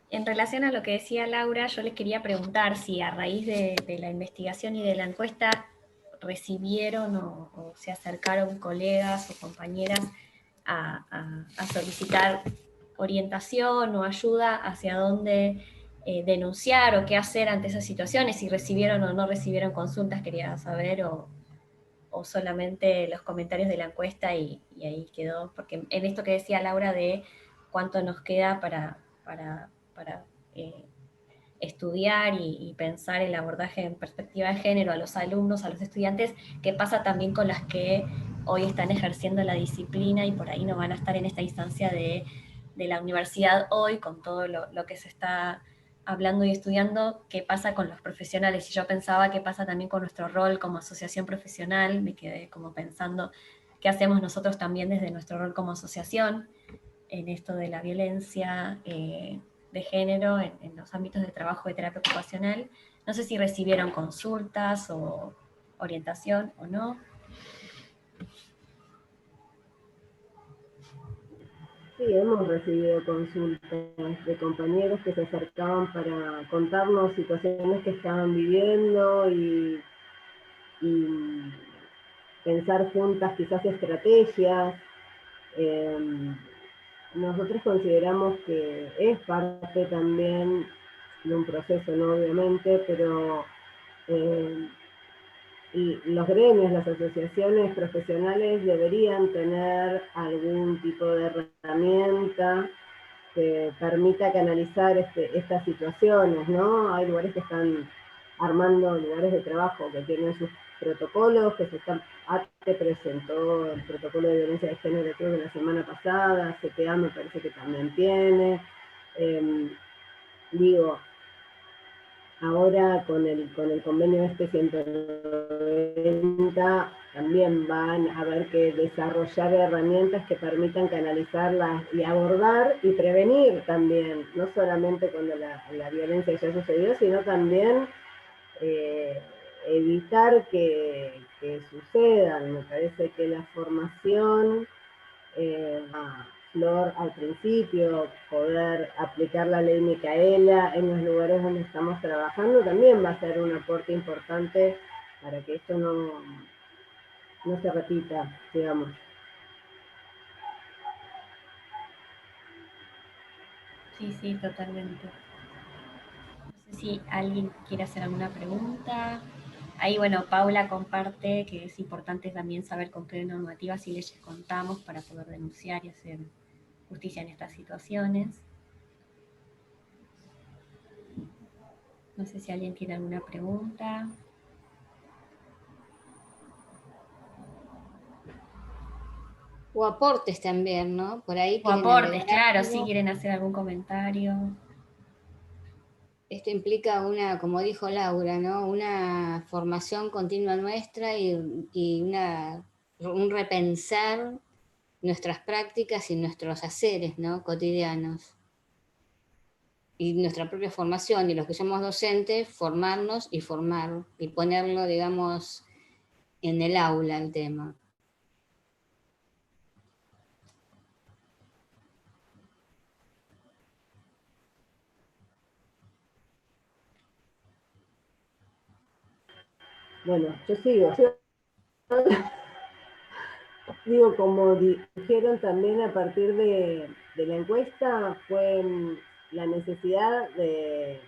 En relación a lo que decía Laura, yo les quería preguntar si a raíz de la investigación y de la encuesta recibieron o se acercaron colegas o compañeras a solicitar orientación o ayuda hacia dónde denunciar o qué hacer ante esas situaciones, si recibieron o no recibieron consultas, quería saber, o solamente los comentarios de la encuesta y ahí quedó, porque en esto que decía Laura de cuánto nos queda para estudiar y pensar el abordaje en perspectiva de género a los alumnos, a los estudiantes, qué pasa también con las que hoy están ejerciendo la disciplina y por ahí no van a estar en esta instancia de la universidad hoy, con todo lo que se está hablando y estudiando, qué pasa con los profesionales. Y yo pensaba qué pasa también con nuestro rol como asociación profesional, me quedé como pensando qué hacemos nosotros también desde nuestro rol como asociación en esto de la violencia de género en los ámbitos de trabajo de terapia ocupacional. No sé si recibieron consultas o orientación o no. Sí, hemos recibido consultas de compañeros que se acercaban para contarnos situaciones que estaban viviendo y pensar juntas quizás estrategias. Nosotros consideramos que es parte también de un proceso, ¿no? Obviamente, pero y los gremios, las asociaciones profesionales deberían tener algún tipo de herramienta que permita canalizar estas situaciones, ¿no? Hay lugares que están armando lugares de trabajo que tienen sus protocolos, que se están, ATE presentó el protocolo de violencia de género creo que la semana pasada, CTA me parece que también tiene. Digo, ahora con el convenio este 190 también van a haber que desarrollar herramientas que permitan canalizarlas y abordar y prevenir también, no solamente cuando la violencia ya sucedió, sino también evitar que sucedan. Me parece que la formación Flor al principio, poder aplicar la ley Micaela en los lugares donde estamos trabajando, también va a ser un aporte importante para que esto no se repita, digamos. Sí, sí, totalmente. No sé si alguien quiere hacer alguna pregunta. Ahí, bueno, Paula comparte que es importante también saber con qué normativas y leyes contamos para poder denunciar y hacer justicia en estas situaciones. No sé si alguien tiene alguna pregunta. O aportes también, ¿no? Por ahí O quieren aportes, agregar claro, algo. si quieren hacer algún comentario. Esto implica una, como dijo Laura, ¿no? Una formación continua nuestra y un repensar nuestras prácticas y nuestros haceres, ¿no? Cotidianos. Y nuestra propia formación, y los que somos docentes, formarnos y formar, y ponerlo, digamos, en el aula el tema. bueno, yo sigo. Digo, como dijeron también a partir de la encuesta, fue la necesidad de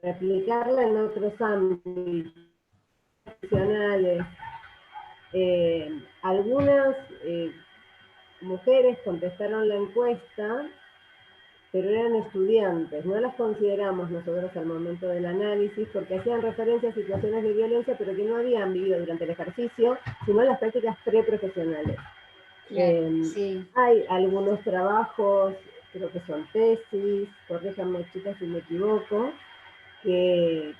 replicarla en otros ámbitos profesionales. Algunas mujeres contestaron la encuesta, pero eran estudiantes, no las consideramos nosotros al momento del análisis, porque hacían referencia a situaciones de violencia, pero que no habían vivido durante el ejercicio, sino las prácticas preprofesionales. Claro, sí. Hay algunos trabajos, creo que son tesis, corríjanme chicas si me equivoco, que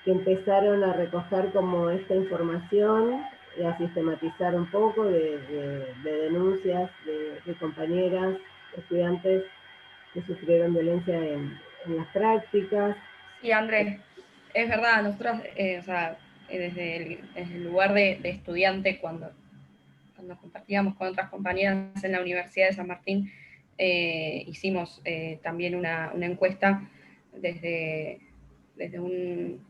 empezaron a recoger como esta información y a sistematizar un poco de denuncias de compañeras, estudiantes que sufrieron violencia en las prácticas. Sí, Andrés, es verdad, nosotros, o sea, desde el lugar de estudiante, cuando compartíamos con otras compañeras en la Universidad de San Martín, hicimos también una encuesta desde un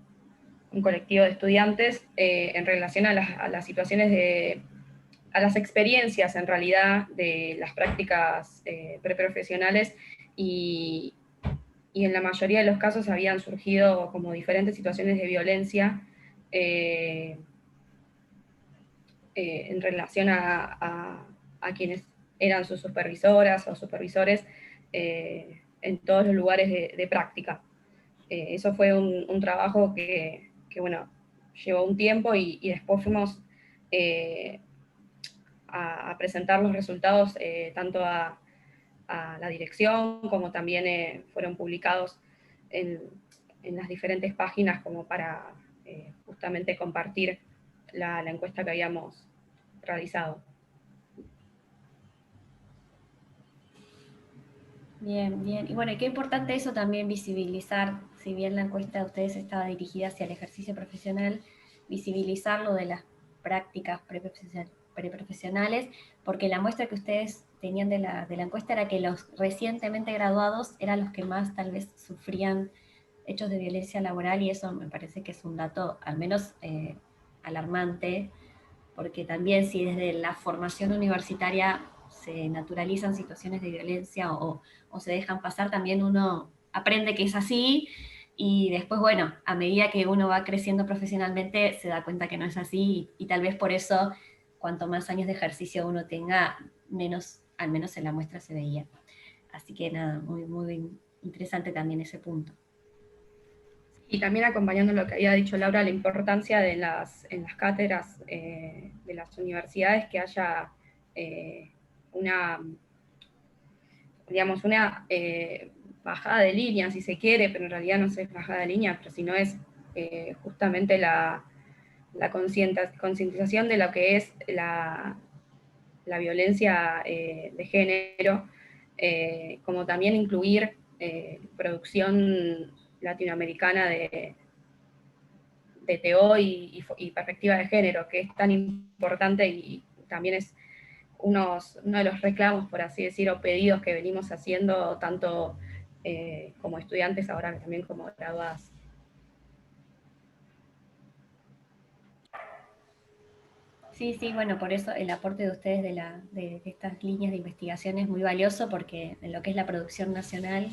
colectivo de estudiantes en relación a las situaciones a las experiencias en realidad de las prácticas preprofesionales y en la mayoría de los casos habían surgido como diferentes situaciones de violencia en relación a quienes eran sus supervisoras o supervisores en todos los lugares de práctica. Eso fue un trabajo que, bueno, llevó un tiempo y después fuimos a presentar los resultados tanto a la dirección como también fueron publicados en las diferentes páginas como para justamente compartir la encuesta que habíamos realizado. Bien, bien. Y bueno, y qué importante eso también visibilizar, si bien la encuesta de ustedes estaba dirigida hacia el ejercicio profesional, visibilizar lo de las prácticas preprofesionales, porque la muestra que ustedes tenían de la encuesta era que los recientemente graduados eran los que más tal vez sufrían hechos de violencia laboral, y eso me parece que es un dato al menos alarmante, porque también si desde la formación universitaria se naturalizan situaciones de violencia o se dejan pasar, también uno aprende que es así y después, bueno, a medida que uno va creciendo profesionalmente se da cuenta que no es así y tal vez por eso cuanto más años de ejercicio uno tenga, menos, al menos en la muestra se veía. Así que nada, muy, muy interesante también ese punto. Y también acompañando lo que había dicho Laura, la importancia en las cátedras de las universidades que haya una bajada de línea, si se quiere, pero en realidad no es bajada de línea, pero si no es justamente la concientización de lo que es la violencia de género, como también incluir producción latinoamericana de TO y perspectiva de género, que es tan importante y también es uno de los reclamos, por así decir, o pedidos que venimos haciendo tanto como estudiantes, ahora también como graduadas. Sí, sí, bueno, por eso el aporte de ustedes de estas líneas de investigación es muy valioso porque en lo que es la producción nacional,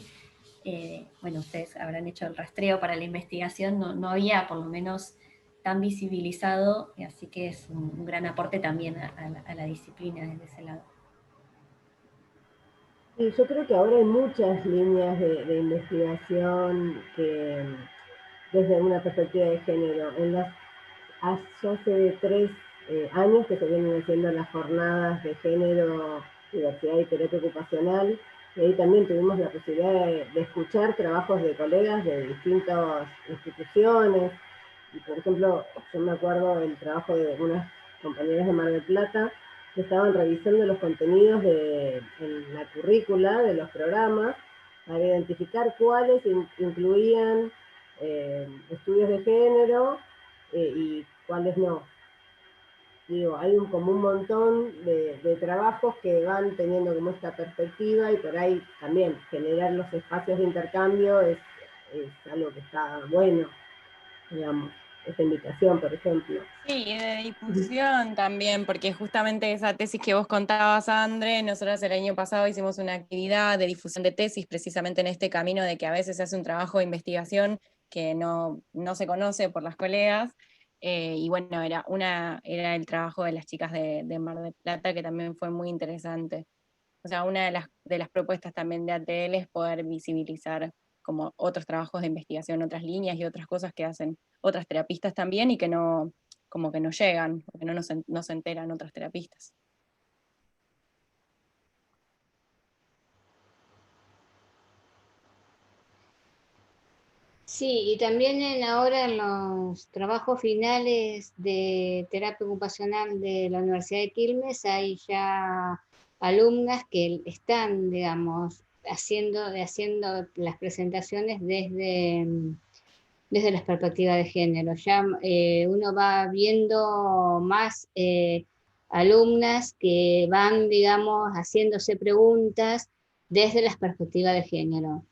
bueno, ustedes habrán hecho el rastreo para la investigación, no había por lo menos tan visibilizado, así que es un gran aporte también a la disciplina desde ese lado. Y yo creo que ahora hay muchas líneas de investigación que desde una perspectiva de género. Hace 3 años que se vienen haciendo las jornadas de género, diversidad y terapia ocupacional, y ahí también tuvimos la posibilidad de escuchar trabajos de colegas de distintas instituciones. Y por ejemplo, yo me acuerdo del trabajo de unas compañeras de Mar del Plata que estaban revisando los contenidos en la currícula de los programas para identificar cuáles incluían estudios de género y cuáles no. Digo, hay como un montón de trabajos que van teniendo como esta perspectiva y por ahí también generar los espacios de intercambio es algo que está bueno, digamos. esa invitación, por ejemplo. Sí, y de difusión también, porque justamente esa tesis que vos contabas, André, nosotros el año pasado hicimos una actividad de difusión de tesis, precisamente en este camino de que a veces se hace un trabajo de investigación que no se conoce por las colegas, y bueno, era el trabajo de las chicas de Mar del Plata, que también fue muy interesante. O sea, una de las propuestas también de ATL es poder visibilizar como otros trabajos de investigación, otras líneas y otras cosas que hacen otras terapistas también y que no, como que no llegan, porque no se enteran otras terapistas. Sí, y también ahora en los trabajos finales de terapia ocupacional de la Universidad de Quilmes hay ya alumnas que están, digamos, haciendo las presentaciones desde las perspectivas de género. Ya uno va viendo más alumnas que van, digamos, haciéndose preguntas desde las perspectivas de género.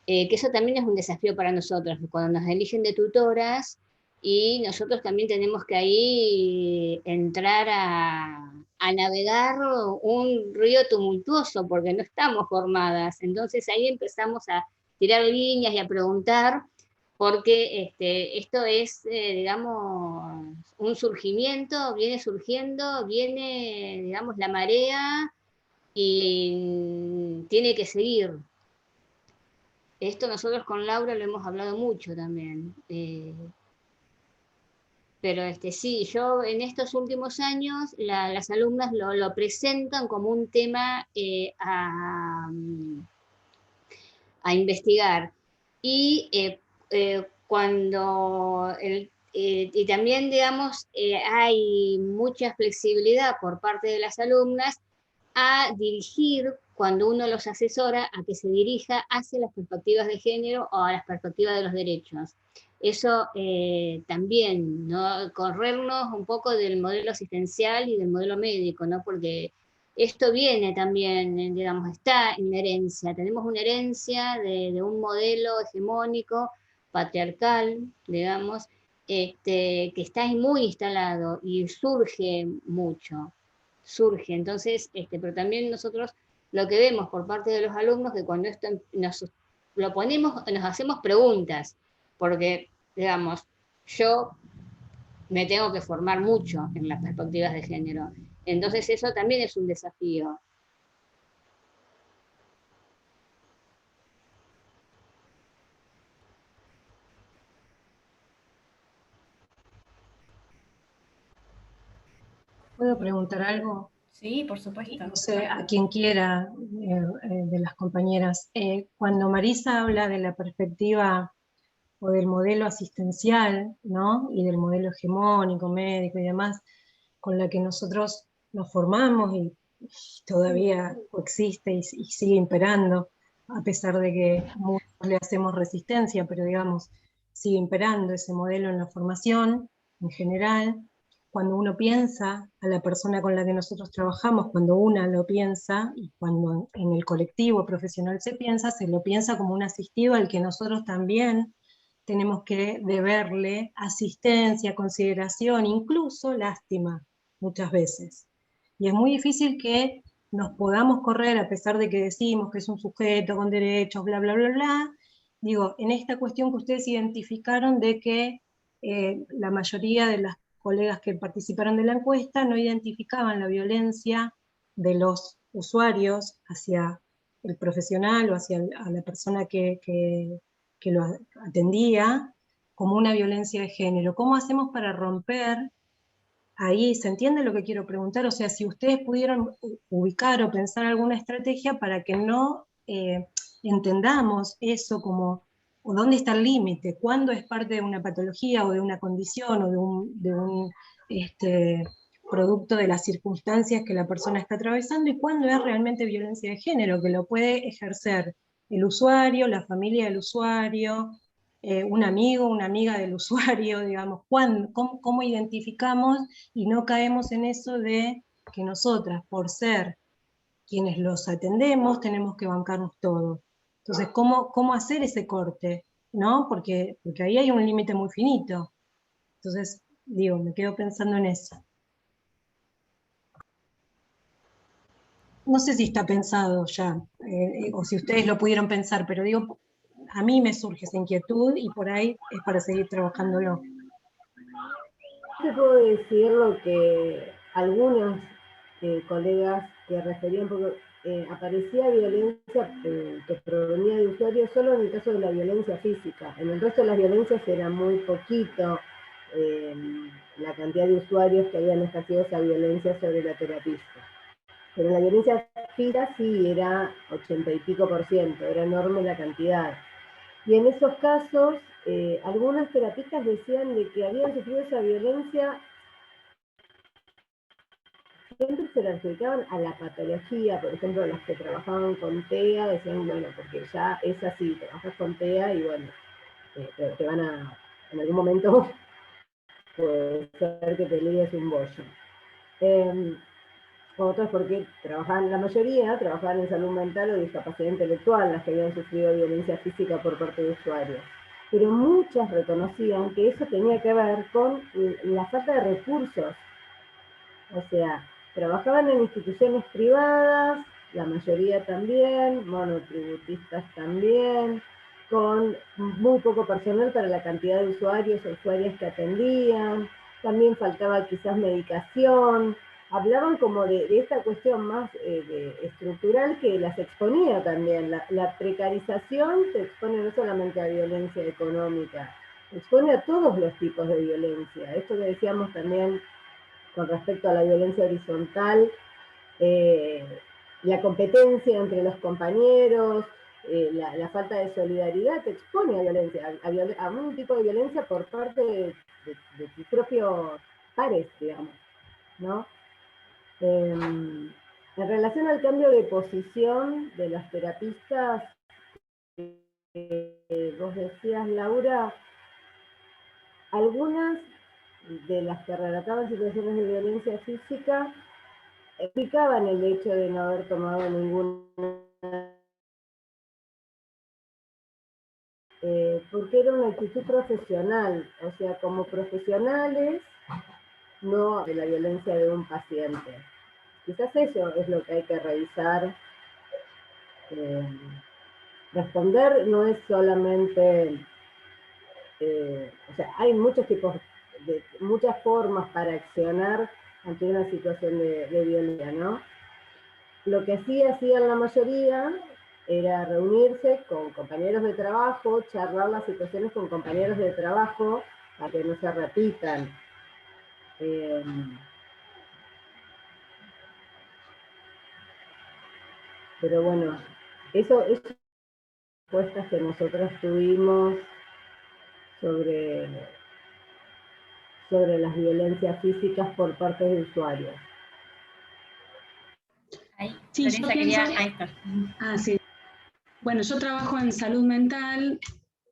Que eso también es un desafío para nosotros, cuando nos eligen de tutoras y nosotros también tenemos que ahí entrar a navegar un río tumultuoso porque no estamos formadas. Entonces ahí empezamos a tirar líneas y a preguntar porque esto es, digamos, un surgimiento, viene surgiendo, viene, digamos, la marea y tiene que seguir. Esto nosotros con Laura lo hemos hablado mucho también. Pero sí, yo en estos últimos años las alumnas lo presentan como un tema a investigar. Y y también, digamos, hay mucha flexibilidad por parte de las alumnas a dirigir, cuando uno los asesora, a que se dirija hacia las perspectivas de género o a las perspectivas de los derechos. Eso también, ¿no? Corrernos un poco del modelo asistencial y del modelo médico, ¿no? Porque esto viene también, digamos, está en la herencia. Tenemos una herencia de un modelo hegemónico, patriarcal, digamos, que está muy instalado y surge mucho. Surge. Entonces, pero también nosotros lo que vemos por parte de los alumnos, que cuando esto nos lo ponemos, nos hacemos preguntas, porque, digamos, yo me tengo que formar mucho en las perspectivas de género. Entonces eso también es un desafío. ¿Puedo preguntar algo? Sí, por supuesto. No sé, a quien quiera de las compañeras. Cuando Marisa habla de la perspectiva o del modelo asistencial, ¿no? Y del modelo hegemónico, médico y demás, con la que nosotros nos formamos y todavía coexiste y sigue imperando, a pesar de que muchos le hacemos resistencia, pero digamos, sigue imperando ese modelo en la formación en general. Cuando uno piensa a la persona con la que nosotros trabajamos, cuando una lo piensa y cuando en el colectivo profesional se lo piensa como un asistido al que nosotros también tenemos que deberle asistencia, consideración, incluso lástima, muchas veces. Y es muy difícil que nos podamos correr, a pesar de que decimos que es un sujeto con derechos, bla, bla, bla, bla. Digo, en esta cuestión que ustedes identificaron de que la mayoría de las colegas que participaron de la encuesta no identificaban la violencia de los usuarios hacia el profesional o hacia a la persona que lo atendía como una violencia de género. ¿Cómo hacemos para romper ahí? ¿Se entiende lo que quiero preguntar? O sea, si ustedes pudieran ubicar o pensar alguna estrategia para que no entendamos eso como, o dónde está el límite, cuándo es parte de una patología o de una condición o de un producto de las circunstancias que la persona está atravesando y cuándo es realmente violencia de género, que lo puede ejercer el usuario, la familia del usuario, un amigo, una amiga del usuario, digamos, cómo identificamos y no caemos en eso de que nosotras, por ser quienes los atendemos, tenemos que bancarnos todo. Entonces, ¿cómo hacer ese corte? ¿No? Porque ahí hay un límite muy finito. Entonces, digo, me quedo pensando en eso. No sé si está pensado ya, o si ustedes lo pudieron pensar, pero digo, a mí me surge esa inquietud y por ahí es para seguir trabajándolo. Te puedo decir lo que algunos colegas que referían, porque aparecía violencia que provenía de usuarios solo en el caso de la violencia física. En el resto de las violencias era muy poquito la cantidad de usuarios que habían ejercido esa violencia sobre la terapista. Pero la violencia física sí era 80 y pico %, era enorme la cantidad. Y en esos casos, algunas terapistas decían de que habían sufrido esa violencia, siempre se la adjudicaban a la patología. Por ejemplo, las que trabajaban con TEA decían, bueno, porque ya es así, trabajas con TEA y bueno, te van a, en algún momento puede ser que te líes un bollo. Otras porque trabajaban, la mayoría trabajaban en salud mental o discapacidad intelectual, las que habían sufrido violencia física por parte de usuarios. Pero muchas reconocían que eso tenía que ver con la falta de recursos. O sea, trabajaban en instituciones privadas, la mayoría también, monotributistas también, con muy poco personal para la cantidad de usuarios o usuarias que atendían, también faltaba quizás medicación. Hablaban como de esta cuestión más estructural que las exponía también. La precarización se expone no solamente a violencia económica, se expone a todos los tipos de violencia. Esto que decíamos también con respecto a la violencia horizontal, la competencia entre los compañeros, la falta de solidaridad te expone a violencia, a un tipo de violencia por parte de tus propios pares, digamos, ¿no? En relación al cambio de posición de las terapistas, vos decías, Laura, algunas de las que relataban situaciones de violencia física explicaban el hecho de no haber tomado ninguna, porque era una actitud profesional, o sea, como profesionales, no de la violencia de un paciente. Quizás eso es lo que hay que revisar. Responder no es solamente, o sea, hay muchos tipos, muchas formas para accionar ante una situación de violencia, ¿no? Lo que sí hacían la mayoría era reunirse con compañeros de trabajo, charlar las situaciones con compañeros de trabajo para que no se repitan. Pero bueno, eso es respuestas que nosotros tuvimos sobre las violencias físicas por parte de usuarios. Sí, Florencia quería... Ahí está. Sí. Bueno, yo trabajo en salud mental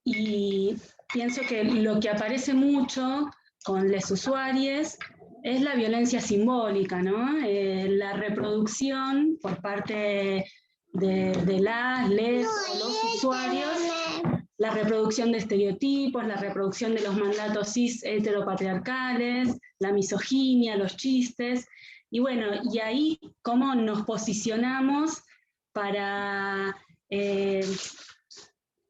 y pienso que lo que aparece mucho con los usuarios es la violencia simbólica, ¿no? La reproducción por parte de les o los usuarios, la reproducción de estereotipos, la reproducción de los mandatos cis heteropatriarcales, la misoginia, los chistes, y bueno, y ahí cómo nos posicionamos para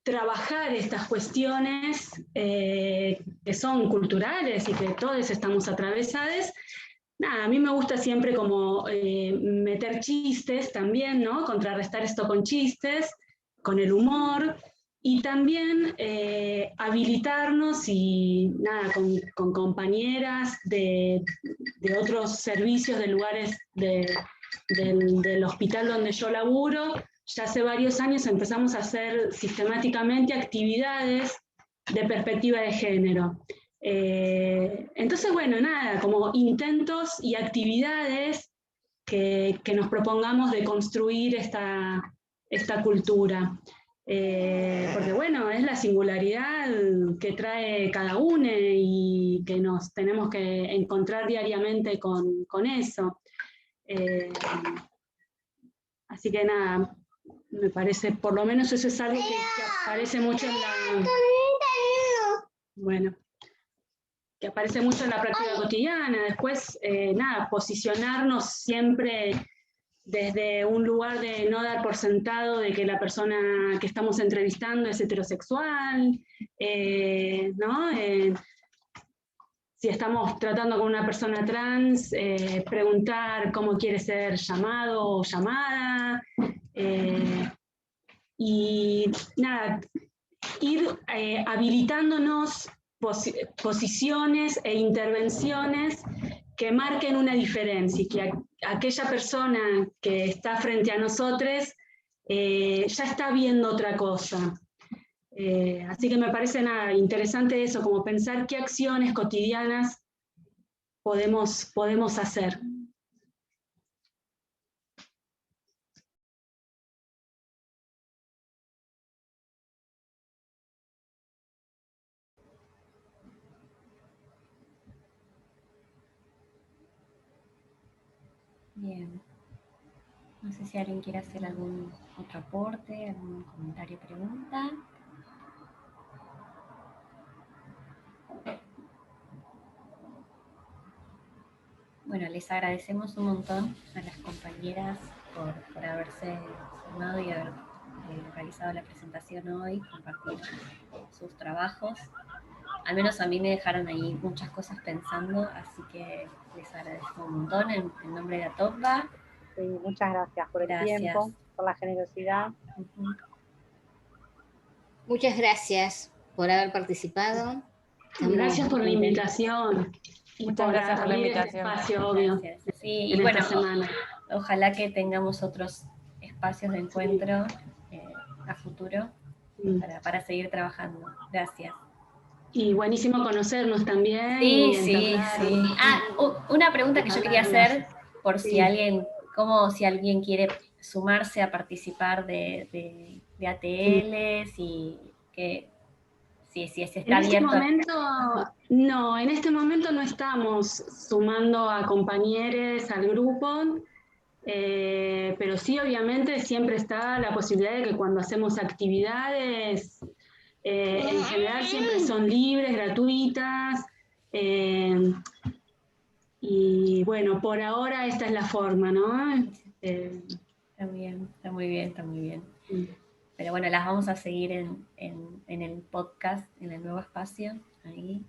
trabajar estas cuestiones que son culturales y que todos estamos atravesados. Nada, a mí me gusta siempre como meter chistes también, ¿no? Contrarrestar esto con chistes, con el humor, y también habilitarnos y nada, con compañeras de otros servicios, de lugares del hospital donde yo laburo. Ya hace varios años empezamos a hacer sistemáticamente actividades de perspectiva de género. Entonces, bueno, nada, como intentos y actividades que nos propongamos de construir esta cultura. Porque bueno, es la singularidad que trae cada uno y que nos tenemos que encontrar diariamente con eso. Así que nada, me parece, por lo menos eso es algo que aparece mucho en la... Bueno, que aparece mucho en la práctica cotidiana. Después, nada, posicionarnos siempre desde un lugar de no dar por sentado de que la persona que estamos entrevistando es heterosexual, ¿no? Si estamos tratando con una persona trans, preguntar cómo quiere ser llamado o llamada, y nada, ir habilitándonos posiciones e intervenciones que marquen una diferencia y que aquella persona que está frente a nosotros ya está viendo otra cosa. Así que me parece nada interesante eso, como pensar qué acciones cotidianas podemos hacer. Bien. No sé si alguien quiere hacer algún otro aporte, algún comentario, pregunta. Bueno, les agradecemos un montón a las compañeras por haberse sumado y haber realizado la presentación hoy, compartir sus trabajos. Al menos a mí me dejaron ahí muchas cosas pensando, así que les agradezco un montón en nombre de ATOPBA. Sí, muchas gracias por el tiempo, por la generosidad. Muchas gracias por haber participado. Gracias por la invitación. Muchas gracias por la invitación. Este espacio, obvio. Sí, y bueno, ojalá que tengamos otros espacios de encuentro a futuro para seguir trabajando. Gracias. Y buenísimo conocernos también. Sí. Una pregunta que yo quería hacer, por si alguien quiere sumarse a participar de ATLs y que si está abierto. En este momento no estamos sumando a compañeros al grupo, pero sí, obviamente, siempre está la posibilidad de que cuando hacemos actividades, en general siempre son libres, gratuitas, y bueno, por ahora esta es la forma, ¿no? Está muy bien. Pero bueno, las vamos a seguir en el podcast, en el nuevo espacio, ahí,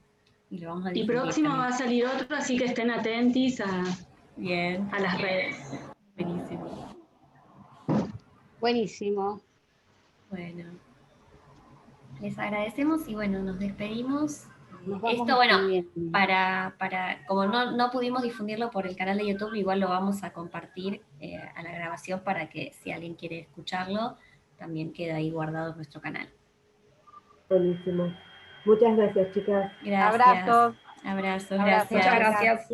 y lo vamos a difundir. Y próximo también va a salir otro, así que estén atentos a las redes. Buenísimo. Bueno, les agradecemos y bueno, nos despedimos. Esto, como no pudimos difundirlo por el canal de YouTube, igual lo vamos a compartir a la grabación para que si alguien quiere escucharlo, también queda ahí guardado en nuestro canal. Buenísimo. Muchas gracias, chicas. Gracias. Abrazos, gracias. Muchas gracias.